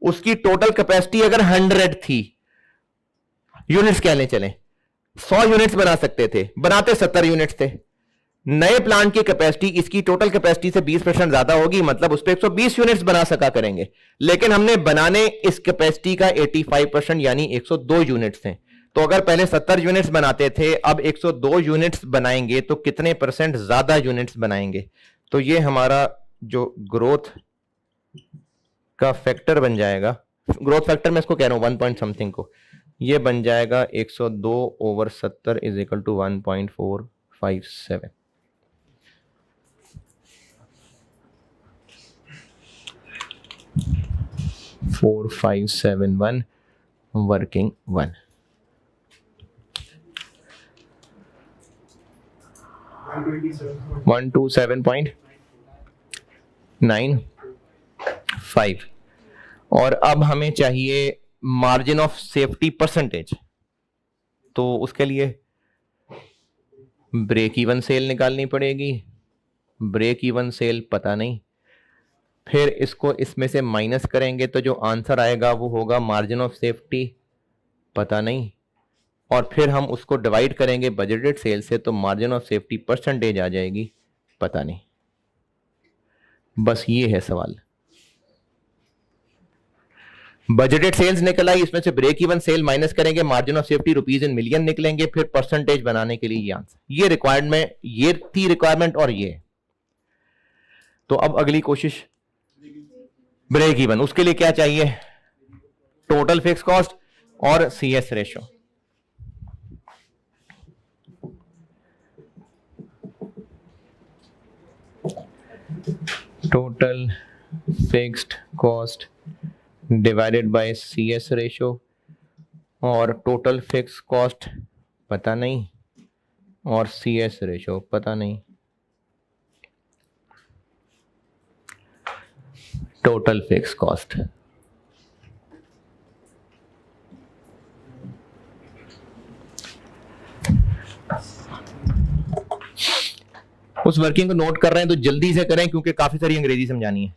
उसकी टोटल कैपेसिटी अगर 100 थी, यूनिट्स कह लें, चलें 100 यूनिट्स बना सकते थे, बनाते 70 यूनिट्स थे। नए प्लांट की कैपेसिटी इसकी टोटल कैपेसिटी से 20% ज्यादा होगी, मतलब उस पर 120 यूनिट्स बना सका करेंगे। लेकिन हमने बनाने इस कैपेसिटी का 85% यानी 102 यूनिट्स हैं। तो अगर पहले 70 यूनिट्स बनाते थे, अब 102 यूनिट्स बनाएंगे तो कितने परसेंट ज्यादा यूनिट्स बनाएंगे? तो ये हमारा जो ग्रोथ का फैक्टर बन जाएगा, ग्रोथ फैक्टर मैं इसको कह रहा हूं 1 पॉइंट समथिंग को, ये बन जाएगा 102/70 is equal to 1.457। Four 571 working 1। 127.95। और अब हमें चाहिए मार्जिन ऑफ सेफ्टी परसेंटेज, तो उसके लिए ब्रेक इवन सेल निकालनी पड़ेगी। ब्रेक इवन सेल पता नहीं, फिर इसको इसमें से माइनस करेंगे तो जो आंसर आएगा वो होगा मार्जिन ऑफ सेफ्टी, पता नहीं, और फिर हम उसको डिवाइड करेंगे बजटेड सेल से, तो मार्जिन ऑफ सेफ्टी परसेंटेज आ जाएगी, पता नहीं। बस ये है सवाल। बजटेड सेल्स निकल आई, इसमें से ब्रेक इवन सेल माइनस करेंगे, margin of safety rupees in million निकलेंगे, फिर परसेंटेज बनाने के लिए ये आंसर, ये रिक्वायरमेंट, ये थी रिक्वायरमेंट और ये। तो अब अगली कोशिश ब्रेक इवन, उसके लिए क्या चाहिए? टोटल फिक्स कॉस्ट और CS ratio. Total fixed cost divided bye CS ratio, और टोटल फिक्स कॉस्ट पता नहीं और CS रेशो पता नहीं। टोटल फिक्स कॉस्ट उस वर्किंग को नोट कर रहे हैं तो जल्दी से करें क्योंकि काफी सारी अंग्रेजी समझानी है।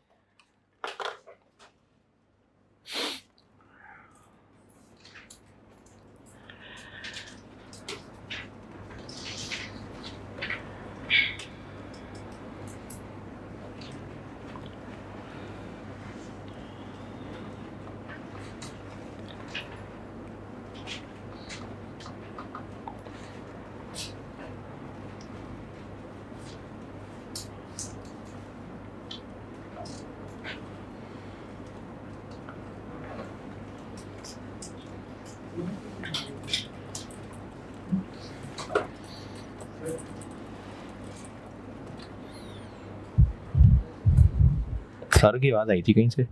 सर की आवाज आई थी कहीं से।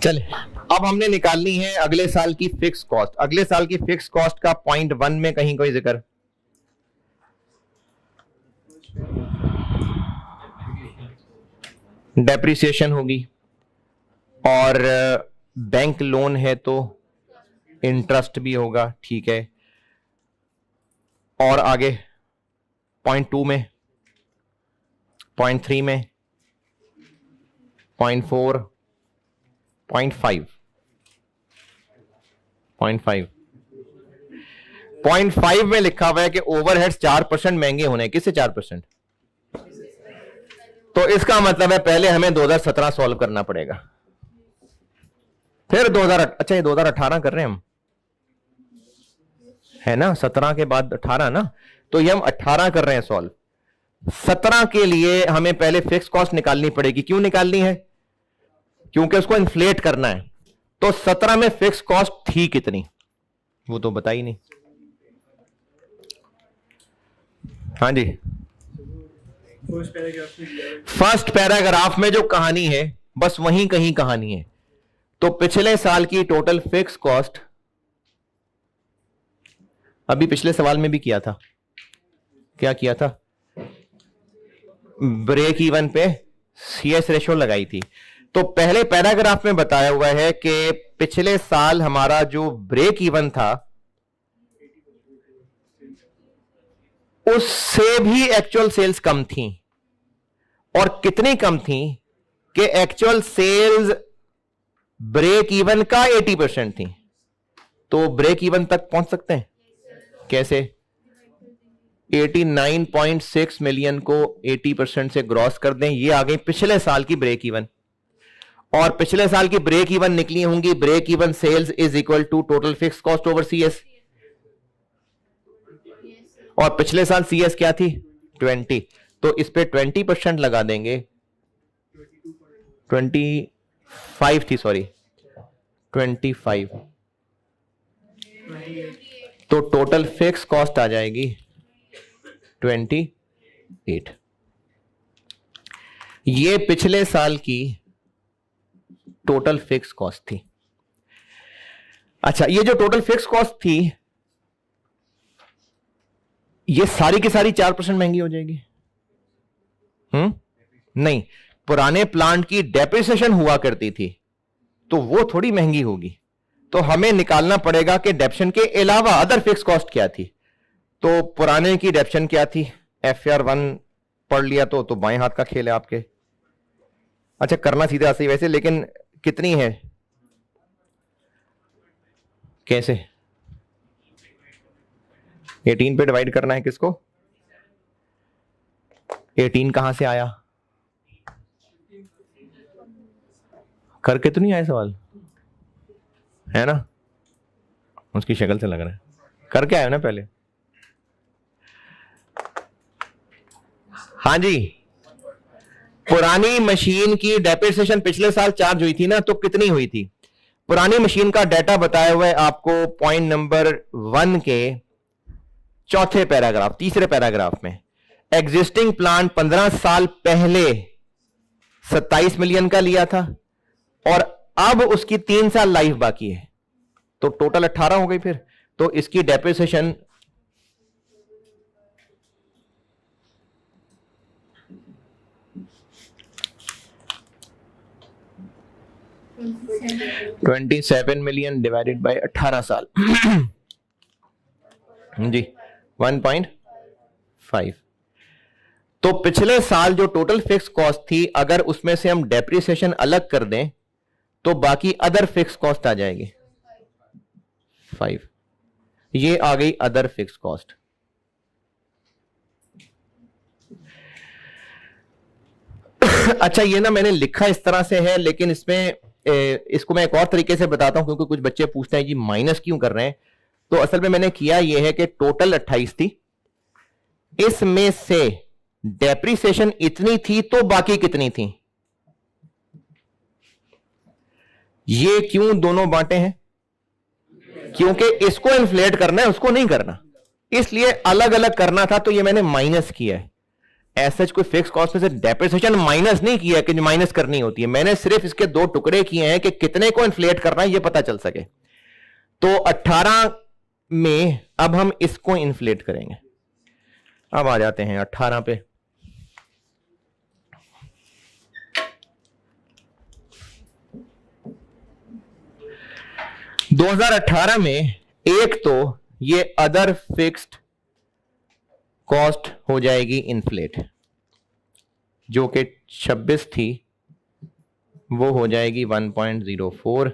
चले, अब हमने निकालनी है अगले साल की फिक्स कॉस्ट। अगले साल की फिक्स कॉस्ट का पॉइंट 1 में कहीं कोई जिक्र? डेप्रिसिएशन होगी, और बैंक लोन है तो इंटरेस्ट भी होगा, ठीक है। और आगे पॉइंट 2 में, पॉइंट 3 में, पॉइंट 4, पॉइंट 5, पॉइंट 5 में लिखा हुआ है कि ओवरहेड्स 4% महंगे होने। किससे 4%? तो इसका मतलब है पहले हमें 2017 सॉल्व करना पड़ेगा, फिर 2018 कर रहे हैं हम, है ना? 17 के बाद 18 ना, तो ये हम 18 कर रहे हैं सॉल्व। 17 के लिए हमें पहले फिक्स कॉस्ट निकालनी पड़ेगी। क्यों निकालनी है? क्योंकि उसको इन्फ्लेट करना है। तो 17 में फिक्स कॉस्ट थी कितनी, वो तो बता ही नहीं। हाँ जी, फर्स्ट पैराग्राफ में जो कहानी है बस वहीं कहीं कहानी है। तो पिछले साल की टोटल फिक्स कॉस्ट, अभी पिछले सवाल में भी किया था, क्या किया था? ब्रेक इवन पे सीएस रेशो लगाई थी। तो पहले पैराग्राफ में बताया हुआ है कि पिछले साल हमारा जो ब्रेक इवन था उससे भी एक्चुअल सेल्स कम थी। और कितनी कम थी कि एक्चुअल सेल्स ब्रेक इवन का 80% थी। तो ब्रेक इवन तक पहुंच सकते हैं कैसे? 89.6 मिलियन को 80% से ग्रॉस कर दें, ये आ गई पिछले साल की ब्रेक इवन। और पिछले साल की ब्रेक इवन निकली होंगी break even sales is equal to total fix cost over CS. और पिछले साल सीएस क्या थी? 20। तो इस पे 20% लगा देंगे, 25 थी, सॉरी 25। तो टोटल फिक्स कॉस्ट आ जाएगी 28। ये पिछले साल की टोटल फिक्स कॉस्ट थी। अच्छा, ये जो टोटल फिक्स कॉस्ट थी ये सारी की सारी 4% महंगी हो जाएगी? नहीं, पुराने प्लांट की डेप्रिसिएशन हुआ करती थी तो वो थोड़ी महंगी होगी। तो हमें निकालना पड़ेगा कि डेप्शन के अलावा अदर फिक्स कॉस्ट क्या थी। तो पुराने की डेप्शन क्या थी? FR1 पढ़ लिया तो बाएं हाथ का खेल है आपके। अच्छा, करना सीधा सही वैसे, लेकिन कितनी है? कैसे? 18 पे डिवाइड करना है किसको? 18 कहां से आया? करके तो नहीं आया सवाल, है ना? उसकी शक्ल से लग रहा है करके आया ना पहले। हाँ जी, पुरानी मशीन की डेप्रिसिएशन पिछले साल चार्ज हुई थी ना, तो कितनी हुई थी? पुरानी मशीन का डाटा बताया हुआ है आपको पॉइंट नंबर 1 के चौथे पैराग्राफ, तीसरे पैराग्राफ में। एग्जिस्टिंग प्लांट 15 साल पहले 27 मिलियन का लिया था और अब उसकी 3 साल लाइफ बाकी है, तो टोटल 18 हो गई। फिर तो इसकी डेप्रिसिएशन $27 मिलियन डिवाइडेड बाय 18 साल जी 1.5। तो पिछले साल जो टोटल फिक्स कॉस्ट थी, अगर उसमें से हम डेप्रिसिएशन अलग कर दें तो बाकी अदर फिक्स कॉस्ट आ जाएगी 5। ये आ गई अदर फिक्स कॉस्ट। अच्छा, ये ना मैंने लिखा इस तरह से है, लेकिन इसमें इसको मैं एक और तरीके से बताता हूं, क्योंकि कुछ बच्चे पूछते हैं जी माइनस क्यों कर रहे हैं। तो असल में मैंने किया यह है कि टोटल 28 थी, इसमें से डेप्रिसिएशन इतनी थी तो बाकी कितनी थी। ये क्यों दोनों बांटे हैं? क्योंकि इसको इन्फ्लेट करना है, उसको नहीं करना, इसलिए अलग अलग करना था, तो ये मैंने माइनस किया है। ऐसा कोई फिक्स कॉस्ट में से डेप्रिसिएशन माइनस नहीं किया कि माइनस करनी होती है, मैंने सिर्फ इसके दो टुकड़े किए हैं कि कितने को इन्फ्लेट करना है ये पता चल सके। तो 18 में अब हम इसको इन्फ्लेट करेंगे। अब आ जाते हैं 18 पे। दो 2018 में एक तो ये अदर फिक्स्ड कॉस्ट हो जाएगी इन्फ्लेट, जो कि 26 थी वो हो जाएगी 1.04,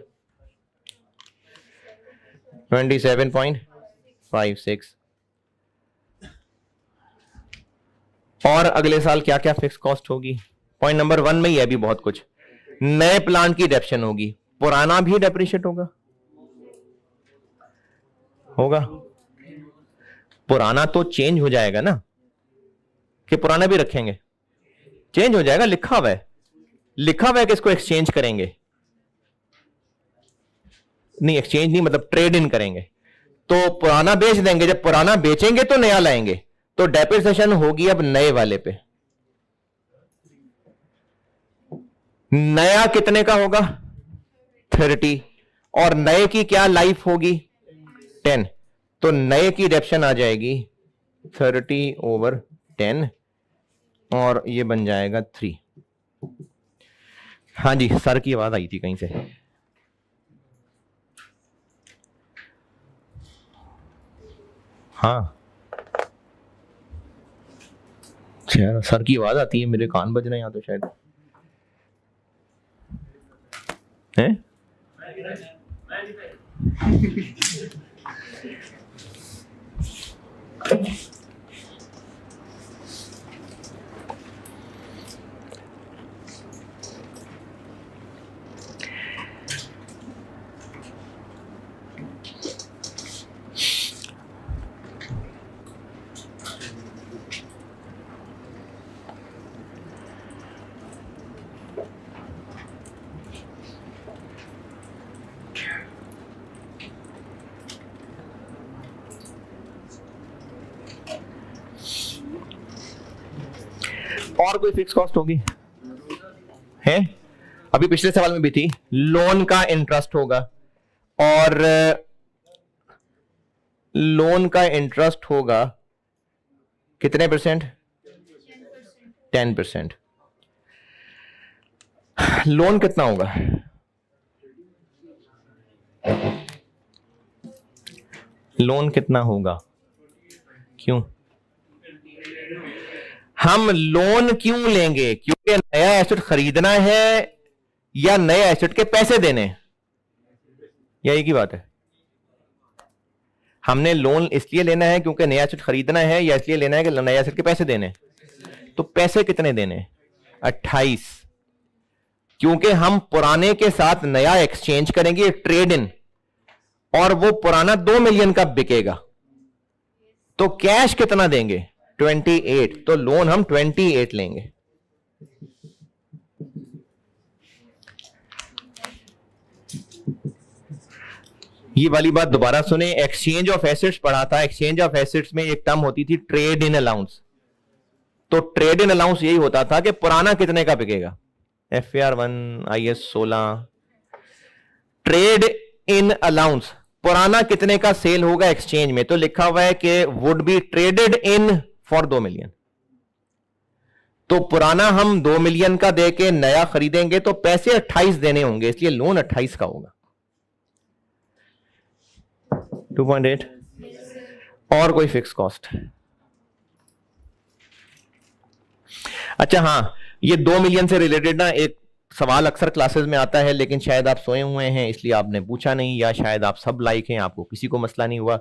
27.56। और अगले साल क्या क्या फिक्स कॉस्ट होगी? पॉइंट नंबर 1 में ही है भी बहुत कुछ। नए प्लांट की डेप्शन होगी, पुराना भी डेप्रिशिएट होगा। पुराना तो चेंज हो जाएगा ना, कि पुराना भी रखेंगे? चेंज हो जाएगा, लिखा हुआ है कि इसको एक्सचेंज करेंगे, नहीं एक्सचेंज नहीं मतलब ट्रेड इन करेंगे। तो पुराना बेच देंगे, जब पुराना बेचेंगे तो नया लाएंगे, तो डेप्रिसिएशन होगी अब नए वाले पे। नया कितने का होगा? 30, और नए की क्या लाइफ होगी? 10। तो नए की डेप्शन आ जाएगी 30/10 और ये बन जाएगा 3। हाँ जी, सर की आवाज आई थी कहीं से। हाँ शायद सर की आवाज आती है, मेरे कान बज रहे हैं यहाँ तो शायद हैं। और कोई फिक्स कॉस्ट होगी है? अभी पिछले सवाल में भी थी, लोन का इंटरेस्ट होगा, और लोन का इंटरेस्ट होगा कितने परसेंट? 10%। लोन कितना होगा? लोन कितना होगा? क्यों हम लोन क्यों लेंगे? क्योंकि नया एसेट खरीदना है या नए एसेट के पैसे देने? यही की बात है। हमने लोन इसलिए लेना है क्योंकि नया एसेट खरीदना है, या इसलिए लेना है कि नए एसेट के पैसे देने? तो पैसे कितने देने? 28। क्योंकि हम पुराने के साथ नया एक्सचेंज करेंगे, ट्रेड इन, और वो पुराना 2 मिलियन का बिकेगा। तो कैश कितना देंगे? 28। तो लोन हम 28 लेंगे। ये वाली बात दोबारा सुने, एक्सचेंज ऑफ एसेट्स पढ़ा था। एक्सचेंज ऑफ एसेट्स में एक टर्म होती थी ट्रेड इन अलाउंस। तो ट्रेड इन अलाउंस यही होता था कि पुराना कितने का बिकेगा। FAR 1 IS 16 trade in allowance, पुराना कितने का सेल होगा एक्सचेंज में? तो लिखा हुआ है कि would be traded in for 2 million. तो पुराना हम 2 मिलियन का देके नया खरीदेंगे तो पैसे 28 देने होंगे, इसलिए लोन 28 का होगा। 2.8। और कोई फिक्स कॉस्ट? अच्छा हाँ, ये 2 मिलियन से रिलेटेड ना एक सवाल अक्सर क्लासेस में आता है, लेकिन शायद आप सोए हुए हैं इसलिए आपने पूछा नहीं, या शायद आप सब लाइक हैं, आपको किसी को मसला नहीं हुआ।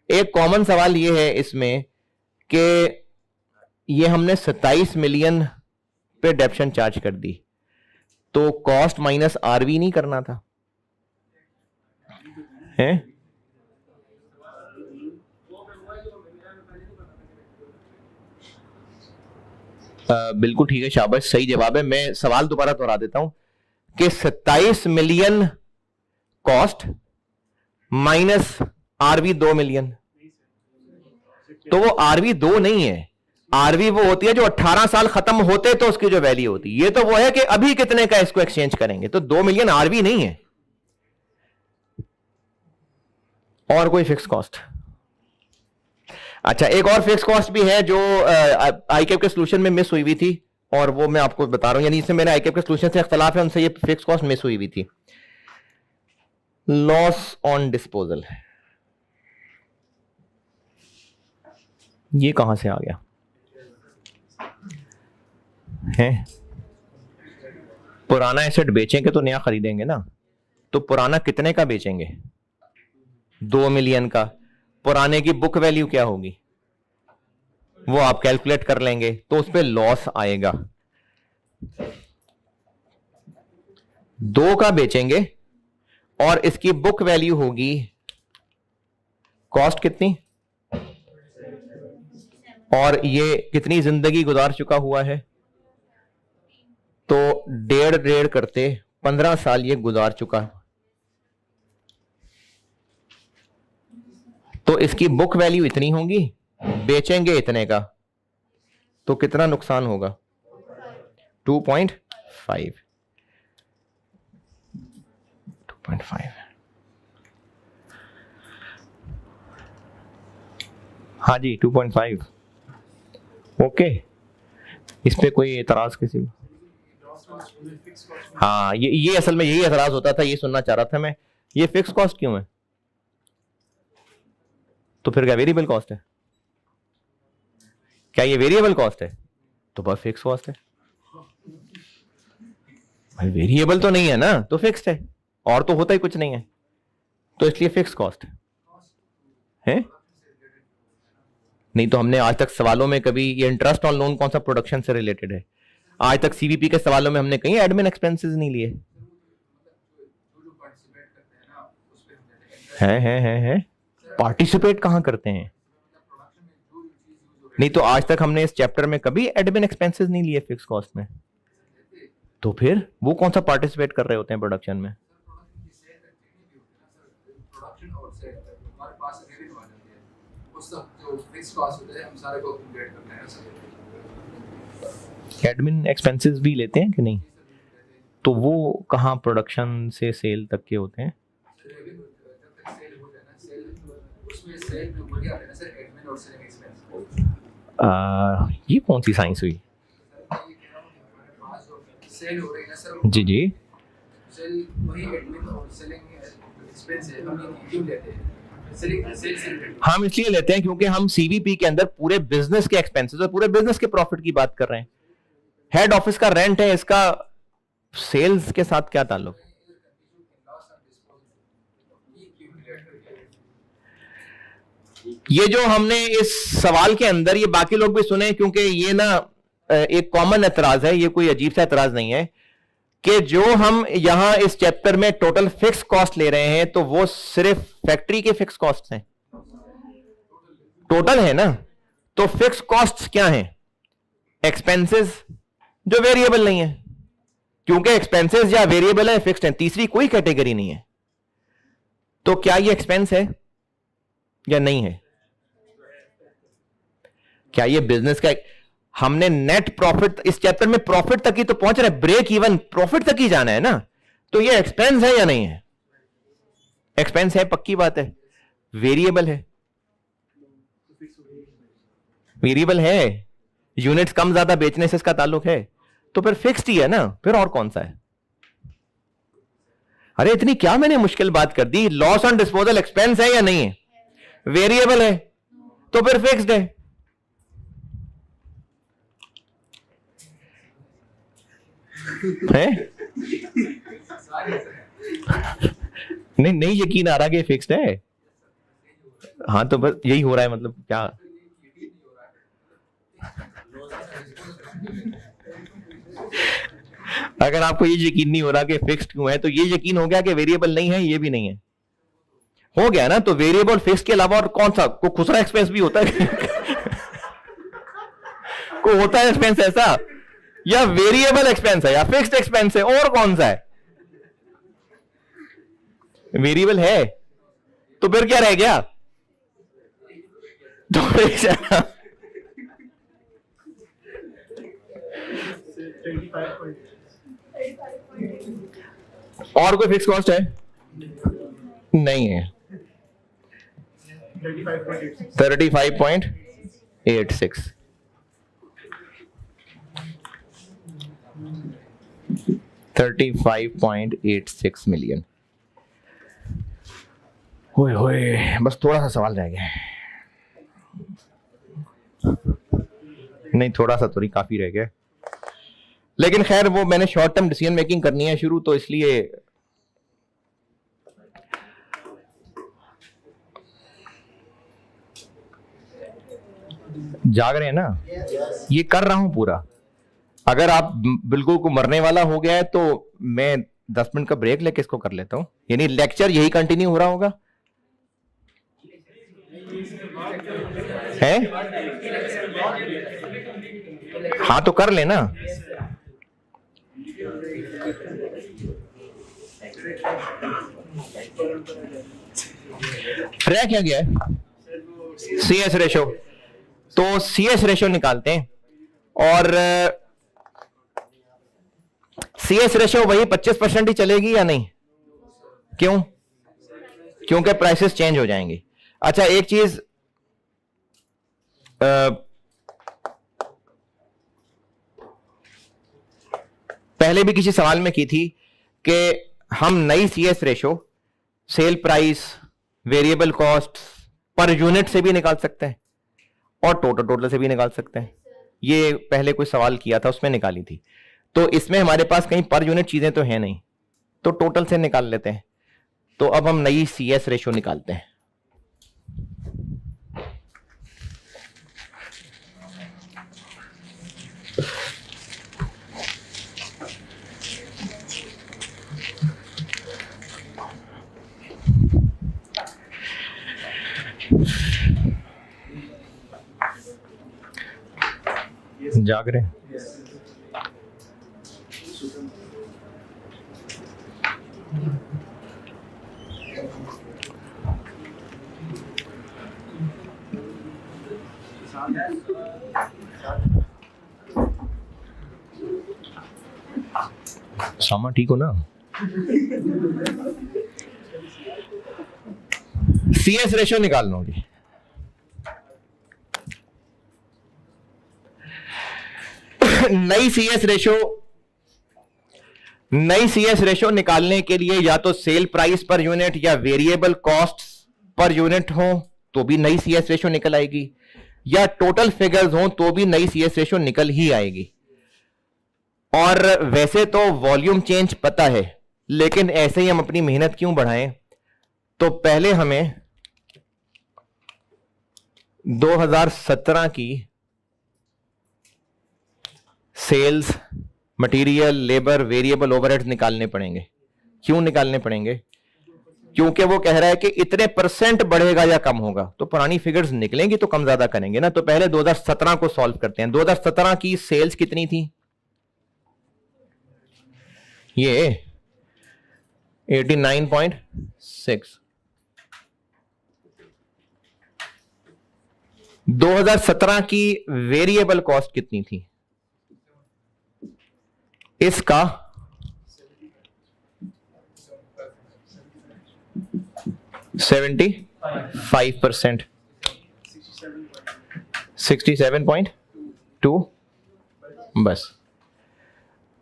एक कॉमन सवाल ये है इसमें कि ये हमने 27 मिलियन पे डेप्शन चार्ज कर दी, तो कॉस्ट माइनस आरवी नहीं करना था है? बिल्कुल ठीक है, शाबाश, सही जवाब है। मैं सवाल दोबारा दोहरा देता हूं कि 27 million cost minus RV 2 million. तो वो आरवी 2 नहीं है, आरवी वो होती है जो 18 साल खत्म होते तो उसकी जो वैल्यू होती है। ये तो वो है कि अभी कितने का इसको एक्सचेंज करेंगे, तो 2 मिलियन आरवी नहीं है। और कोई फिक्स कॉस्ट? अच्छा, एक और फिक्स कॉस्ट भी है जो आईकेप के सोल्यूशन में मिस हुई हुई थी, और वो मैं आपको बता रहा हूं, यानी इससे मेरे आईकेप के सोल्यूशन से इख्तलाफ है, उनसे ये फिक्स कॉस्ट मिस हुई हुई थी। लॉस ऑन डिस्पोजल, ये कहां से आ गया है? पुराना एसेट बेचेंगे तो नया खरीदेंगे ना, तो पुराना कितने का बेचेंगे? 2 मिलियन का। पुराने की बुक वैल्यू क्या होगी वो आप कैलकुलेट कर लेंगे, तो उस पर लॉस आएगा। 2 का बेचेंगे और इसकी बुक वैल्यू होगी कॉस्ट कितनी, और ये कितनी जिंदगी गुजार चुका हुआ है, तो 1.5 करते 15 साल ये गुजार चुका है, तो इसकी बुक वैल्यू इतनी होगी, बेचेंगे इतने का, तो कितना नुकसान होगा? 2.5। हाँ जी, 2.5। ओके, इस पे कोई एतराज किसी को? हाँ, ये असल में यही एतराज होता था, ये सुनना चाह रहा था मैं, ये फिक्स कॉस्ट क्यों है? तो फिर क्या वेरिएबल कॉस्ट है? क्या ये वेरिएबल कॉस्ट है? तो बस फिक्स कॉस्ट है भाई, वेरिएबल तो नहीं है ना, तो फिक्स्ड है, और तो होता ही कुछ नहीं है, तो इसलिए फिक्स कॉस्ट है। नहीं तो हमने आज तक सवालों में कभी ये इंटरेस्ट ऑन लोन कौन सा प्रोडक्शन से रिलेटेड है? आज तक सीवीपी के सवालों में हमने कहीं एडमिन एक्सपेंसेस नहीं लिए हैं। पार्टिसिपेट कहां करते हैं? नहीं तो आज तक हमने इस चैप्टर में कभी एडमिन एक्सपेंसेस नहीं लिए फिक्स कॉस्ट में, तो फिर वो कौन सा पार्टिसिपेट कर रहे होते हैं प्रोडक्शन में? एडमिन एक्सपेंसेस भी लेते हैं कि नहीं? तो वो कहाँ प्रोडक्शन से सेल तक के होते हैं? ये कौन सी साइंस हुई? जी जी, हम इसलिए लेते हैं क्योंकि हम सीवीपी के अंदर पूरे बिजनेस के एक्सपेंसेस और पूरे बिजनेस के प्रॉफिट की बात कर रहे हैं। हेड ऑफिस का रेंट है, इसका सेल्स के साथ क्या ताल्लुक? ये जो हमने इस सवाल के अंदर, ये बाकी लोग भी सुने, क्योंकि ये ना एक कॉमन एतराज है, ये कोई अजीब सा एतराज नहीं है, कि जो हम यहां इस चैप्टर में टोटल फिक्स कॉस्ट ले रहे हैं, तो वो सिर्फ फैक्ट्री के फिक्स कॉस्ट हैं, टोटल है ना। तो फिक्स कॉस्ट क्या है? एक्सपेंसेस जो वेरिएबल नहीं है, क्योंकि एक्सपेंसेस या वेरिएबल है, फिक्स्ड है, तीसरी कोई कैटेगरी नहीं है। तो क्या ये एक्सपेंस है या नहीं है? क्या ये बिजनेस का? हमने नेट प्रॉफिट इस चैप्टर में प्रॉफिट तक ही तो पहुंच रहे, ब्रेक इवन प्रॉफिट तक ही जाना है ना, तो ये एक्सपेंस है या नहीं है? एक्सपेंस है, पक्की बात है। वेरिएबल है, वेरिएबल है, यूनिट्स कम ज्यादा बेचने से इसका ताल्लुक है, तो फिर फिक्स्ड ही है ना, फिर और कौन सा है? अरे इतनी क्या मैंने मुश्किल बात कर दी? लॉस ऑन डिस्पोजल एक्सपेंस है या नहीं है? वेरिएबल है, तो फिर फिक्स्ड है। नहीं नहीं यकीन आ रहा कि फिक्स्ड है? हाँ तो बस यही हो रहा है, मतलब क्या? अगर आपको ये यकीन नहीं हो रहा कि फिक्स्ड क्यों है, तो ये यकीन हो गया कि वेरिएबल नहीं है, ये भी नहीं है, हो गया ना। तो वेरिएबल फिक्स के अलावा और कौन सा? को खुसरा एक्सपेंस भी होता है को होता है एक्सपेंस ऐसा? या वेरिएबल एक्सपेंस है या फिक्स्ड एक्सपेंस है, और कौन सा है? वेरिएबल है, तो फिर क्या रह गया? तो और कोई फिक्स कॉस्ट है? नहीं है। 35.86 35.86 मिलियन। होए होए, बस थोड़ा सा सवाल रह गया है। नहीं, थोड़ा सा तो नहीं, काफी रह गया, लेकिन खैर वो मैंने शॉर्ट टर्म डिसीजन मेकिंग करनी है शुरू, तो इसलिए जाग रहे हैं ना, ये कर रहा हूं पूरा। अगर आप बिल्कुल को मरने वाला हो गया है तो मैं 10 मिनट का ब्रेक लेके इसको कर लेता हूं, यानी लेक्चर यही कंटिन्यू हो रहा होगा है। हाँ तो कर लेना। रह क्या गया है? CS ratio. तो CS रेशो निकालते हैं, और CS रेशो वही 25% ही चलेगी या नहीं? क्यों? क्योंकि प्राइसेस चेंज हो जाएंगी। अच्छा, एक चीज पहले भी किसी सवाल में की थी कि हम नई CS ratio sale price, variable cost per unit से भी निकाल सकते हैं और टोटल से भी निकाल सकते हैं। ये पहले कोई सवाल किया था, उसमें निकाली थी। तो इसमें हमारे पास कहीं पर यूनिट चीजें तो है नहीं, तो टोटल से निकाल लेते हैं। तो अब हम नई CS रेशो निकालते हैं। जाग रहे हैं? सामा ठीक हो ना? CS रेशो निकालना होगी। नई CS रेशो निकालने के लिए या तो सेल प्राइस पर यूनिट या वेरिएबल कॉस्ट पर यूनिट हो तो भी नई CS रेशो निकल आएगी, या टोटल फिगर्स हो तो भी नई CS रेशो निकल ही आएगी। और वैसे तो वॉल्यूम चेंज पता है, लेकिन ऐसे ही हम अपनी मेहनत क्यों बढ़ाएं? तो पहले हमें 2017 की sales, material, labour, variable overheads निकालने पड़ेंगे। क्यों निकालने पड़ेंगे? क्योंकि वो कह रहा है कि इतने % बढ़ेगा या कम होगा, तो पुरानी फिगर्स निकलेंगी तो कम ज्यादा करेंगे ना। तो पहले 2017 को सॉल्व करते हैं। 2017 की सेल्स कितनी थी? ये 89.6। 2017 की वेरिएबल कॉस्ट कितनी थी? इसका 75%, 67.2। बस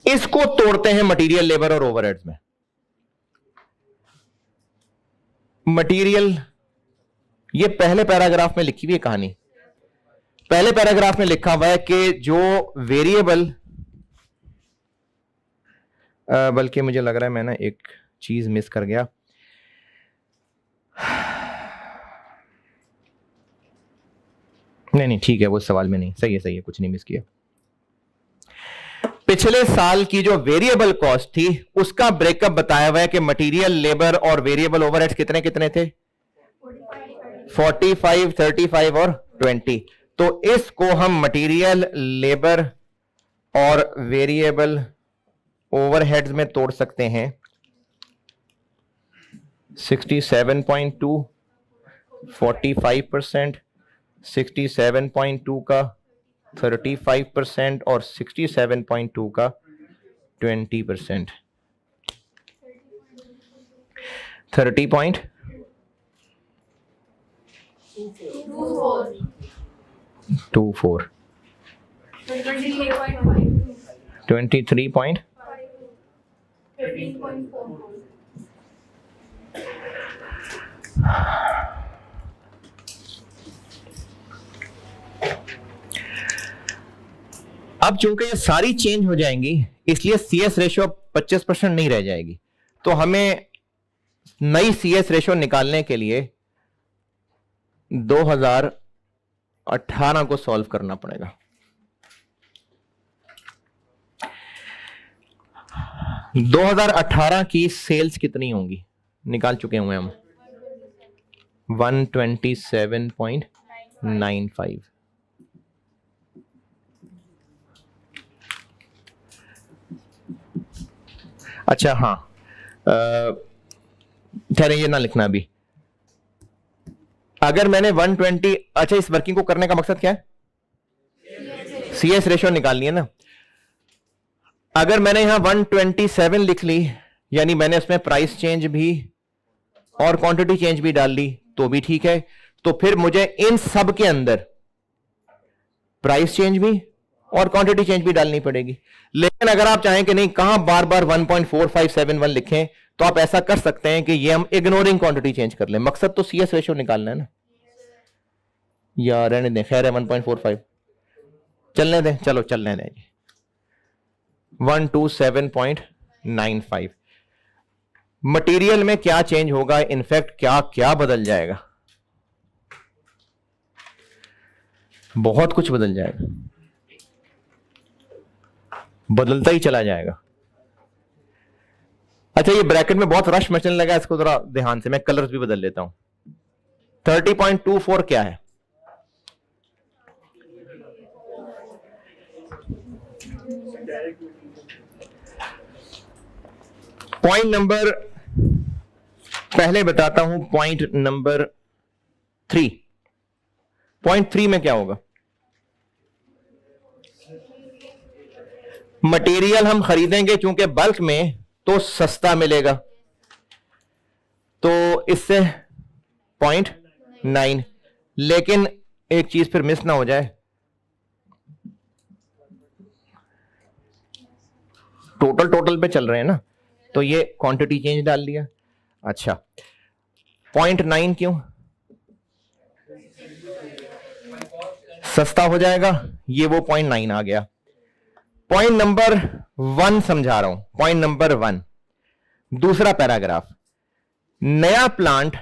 इसको तोड़ते हैं मटेरियल, लेबर और ओवरहेड्स में। मटेरियल, ये पहले पैराग्राफ में लिखी हुई है कहानी। पहले पैराग्राफ में लिखा हुआ है कि जो वेरिएबल, बल्कि मुझे लग रहा है मैं ना एक चीज मिस कर गया। नहीं ठीक है, वो सवाल में नहीं। सही है, कुछ नहीं मिस किया। पिछले साल की जो वेरिएबल कॉस्ट थी उसका ब्रेकअप बताया हुआ है कि मटेरियल, लेबर और वेरिएबल ओवरहेड्स कितने कितने थे? 45, 35 और 20। तो इसको हम मटेरियल, लेबर और वेरिएबल ओवरहेड्स में तोड़ सकते हैं। 67.2 45%, 67.2 का 35% और 67.2 का 20%। 30.24 23 point 13.4 अब चूंकि ये सारी चेंज हो जाएंगी इसलिए CS रेशियो 25% नहीं रह जाएगी, तो हमें नई CS रेशियो निकालने के लिए 2018 को सॉल्व करना पड़ेगा। 2018 की सेल्स कितनी होंगी निकाल चुके हुए हम 127.95। अच्छा हाँ, ठहरे ये ना लिखना अभी। अगर मैंने 120, अच्छा इस वर्किंग को करने का मकसद क्या है? CS रेशियो निकालनी है ना। अगर मैंने यहां 127 लिख ली यानी मैंने उसमें प्राइस चेंज भी और क्वांटिटी चेंज भी डाल ली तो भी ठीक है। तो फिर मुझे इन सब के अंदर प्राइस चेंज भी और क्वांटिटी चेंज भी डालनी पड़ेगी। लेकिन अगर आप चाहें कि नहीं कहां बार बार 1.4571 लिखें तो आप ऐसा कर सकते हैं कि ये हम इग्नोरिंग क्वांटिटी चेंज कर लें। मकसद तो CS रेशियो निकालना है ना, या रहने दें, खैर है 1.45 चलने दें, चलो चलने दें जी। 127.95 मटेरियल में क्या चेंज होगा, इनफैक्ट क्या क्या बदल जाएगा, बहुत कुछ बदल जाएगा, बदलता ही चला जाएगा। अच्छा ये ब्रैकेट में बहुत रश मचने लगा, इसको जरा ध्यान से, मैं कलर्स भी बदल लेता हूं। 30.24 क्या है? पॉइंट नंबर, पहले बताता हूं पॉइंट नंबर 3। पॉइंट 3 में क्या होगा? मटेरियल हम खरीदेंगे क्योंकि बल्क में तो सस्ता मिलेगा, तो इससे 0.9। लेकिन एक चीज फिर मिस ना हो जाए, टोटल पे चल रहे हैं ना, तो ये क्वांटिटी चेंज डाल दिया। अच्छा 0.9 क्यों? सस्ता हो जाएगा, ये वो 0.9 आ गया। पॉइंट नंबर 1 समझा रहा हूं, पॉइंट नंबर 1 दूसरा पैराग्राफ। नया प्लांट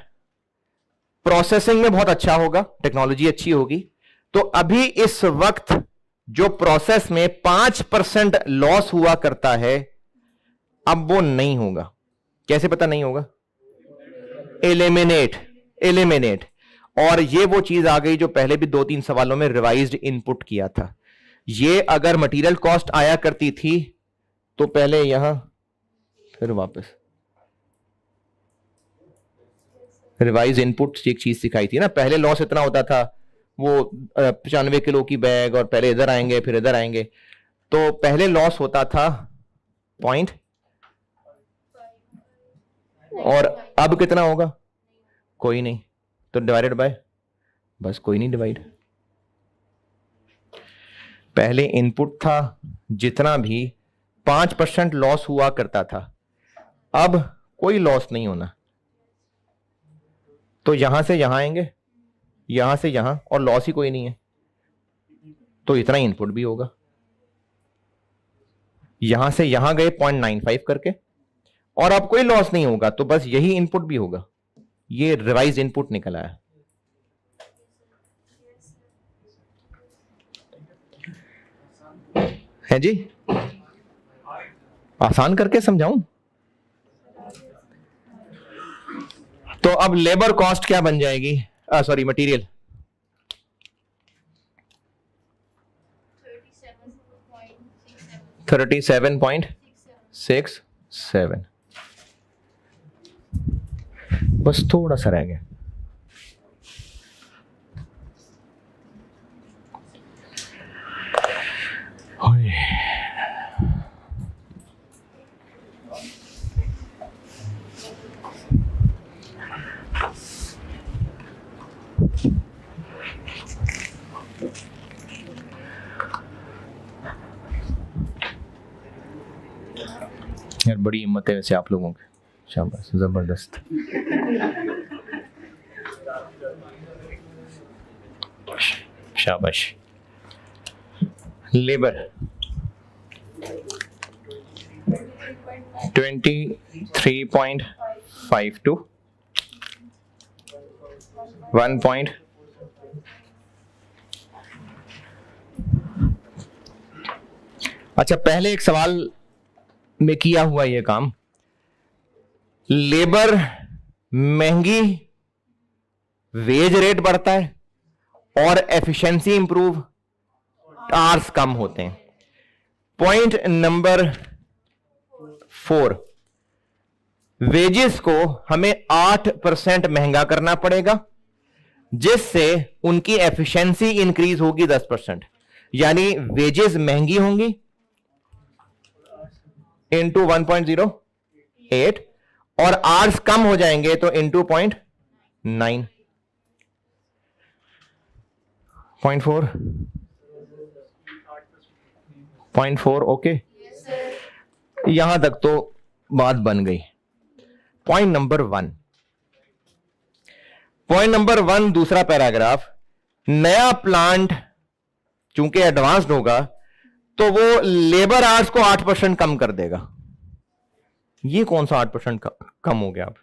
प्रोसेसिंग में बहुत अच्छा होगा, टेक्नोलॉजी अच्छी होगी, तो अभी इस वक्त जो प्रोसेस में 5% लॉस हुआ करता है अब वो नहीं होगा। कैसे पता नहीं होगा? एलिमिनेट। और ये वो चीज आ गई जो पहले भी 2-3 सवालों में रिवाइज्ड इनपुट किया था। ये अगर मटेरियल कॉस्ट आया करती थी तो पहले यहां फिर वापस रिवाइज इनपुट एक चीज सिखाई थी ना। पहले लॉस इतना होता था, वो 95 किलो की बैग, और पहले इधर आएंगे फिर इधर आएंगे, तो पहले लॉस होता था 0. और अब कितना होगा? कोई नहीं, तो डिवाइडेड बाय, बस कोई नहीं डिवाइड। पहले इनपुट था जितना भी 5% लॉस हुआ करता था, अब कोई लॉस नहीं होना, तो यहां से यहां आएंगे, यहां से यहां, और लॉस ही कोई नहीं है, तो इतना ही इनपुट भी होगा। यहां से यहां गए 0.95 करके, और अब कोई लॉस नहीं होगा, तो बस यही इनपुट भी होगा। ये रिवाइज इनपुट निकल आया। है जी? आसान करके समझाऊं? तो अब लेबर कॉस्ट क्या बन जाएगी? Sorry, material 37.67। बस थोड़ा सा रह गया। यार बड़ी हिम्मत है वैसे आप लोगों की, शाबाश, जबरदस्त। शाबाश। Labour 23.52 1 point. अच्छा, पहले एक सवाल में किया हुआ ये काम, लेबर महंगी, वेज रेट बढ़ता है और एफिशिएंसी इंप्रूव, आवर्स कम होते हैं। पॉइंट नंबर 4, वेजेस को हमें 8% महंगा करना पड़ेगा जिससे उनकी एफिशिएंसी इंक्रीज होगी 10%, यानी वेजेस महंगी होंगी इंटू 1.08 और आवर्स कम हो जाएंगे तो इंटू 0.9। 0.4 ओके, यहां तक तो बात बन गई। पॉइंट नंबर 1 दूसरा पैराग्राफ, नया प्लांट चूंकि एडवांस्ड होगा तो वो लेबर आवर्स को 8% कम कर देगा। ये कौन सा 8% कम हो गया? अब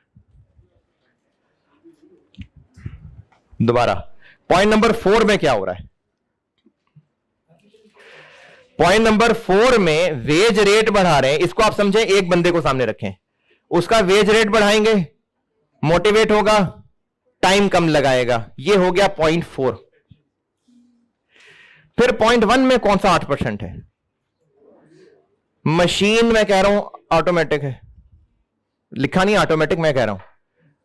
दोबारा, पॉइंट नंबर 4 में क्या हो रहा है? पॉइंट नंबर 4 में वेज रेट बढ़ा रहे हैं। इसको आप समझें, एक बंदे को सामने रखें, उसका वेज रेट बढ़ाएंगे, मोटिवेट होगा, टाइम कम लगाएगा। ये हो गया पॉइंट 4। फिर पॉइंट 1 में कौन सा 8% है? मशीन मैं कह रहा हूं ऑटोमेटिक है, लिखा नहीं ऑटोमेटिक, मैं कह रहा हूं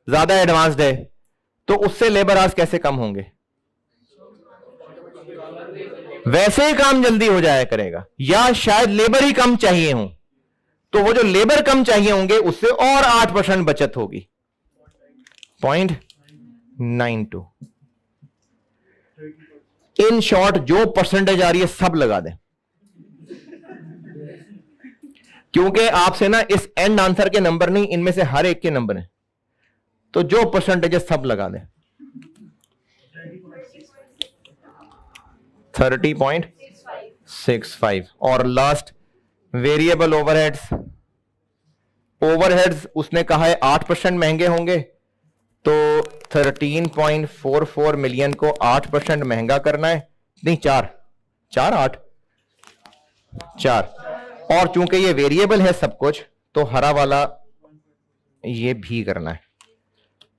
ज्यादा एडवांस्ड है, तो उससे लेबर आवर्स कैसे कम होंगे? वैसे ही काम जल्दी हो जाया करेगा, या शायद लेबर ही कम चाहिए हो, तो वो जो लेबर कम चाहिए होंगे उससे और 8% बचत होगी। 0.92। इन शॉर्ट जो परसेंटेज आ रही है सब लगा दें, क्योंकि आपसे ना इस एंड आंसर के नंबर नहीं, इनमें से हर एक के नंबर हैं, तो जो परसेंटेज सब लगा दें। 30.65 और लास्ट वेरिएबल ओवरहेड्स। ओवरहेड्स उसने कहा है 8% महंगे होंगे, तो 13.44 मिलियन को 8% महंगा करना है, नहीं 4 और चूंकि ये वेरिएबल है सब कुछ, तो हरा वाला ये भी करना है,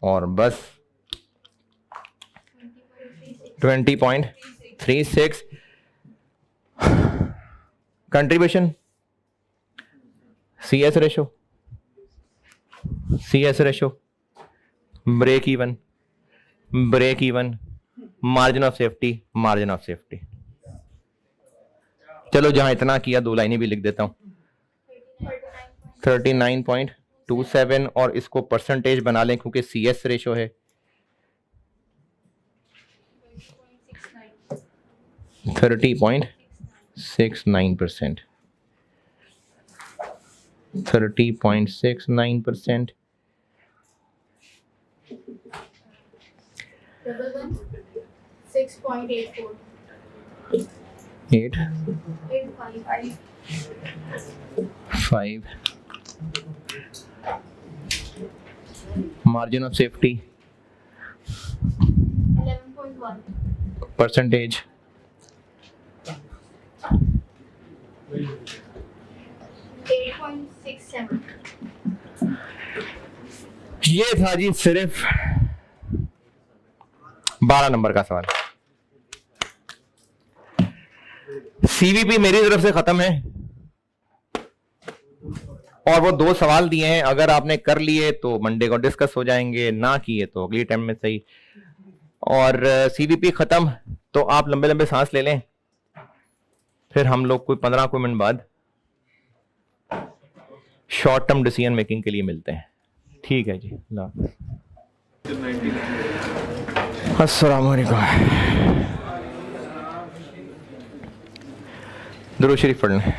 और बस 20.36 contribution. CS ratio, break even, margin of safety. चलो जहां इतना किया 2 लाइनें भी लिख देता हूं। 39.27 और इसको परसेंटेज बना लें क्योंकि CS रेशो है। 30.69%। 30.69%। 6.84 8 5 मार्जिन ऑफ सेफ्टी 11.1 परसेंटेज 8.67 ये था जी सिर्फ 12 नंबर का सवाल। सीवीपी मेरी तरफ से खत्म है और वो 2 सवाल दिए हैं, अगर आपने कर लिए तो मंडे को डिस्कस हो जाएंगे, ना किए तो अगली टाइम में सही। और सीवीपी खत्म तो आप लंबे लंबे सांस ले लें, फिर हम लोग कोई 15 को मिनट बाद शॉर्ट टर्म डिसीजन मेकिंग के लिए मिलते हैं। ठीक है जी, अल्लाह हाफ़िज़। अस्सलाम वालेकुम। दुरूद शरीफ पढ़ लें।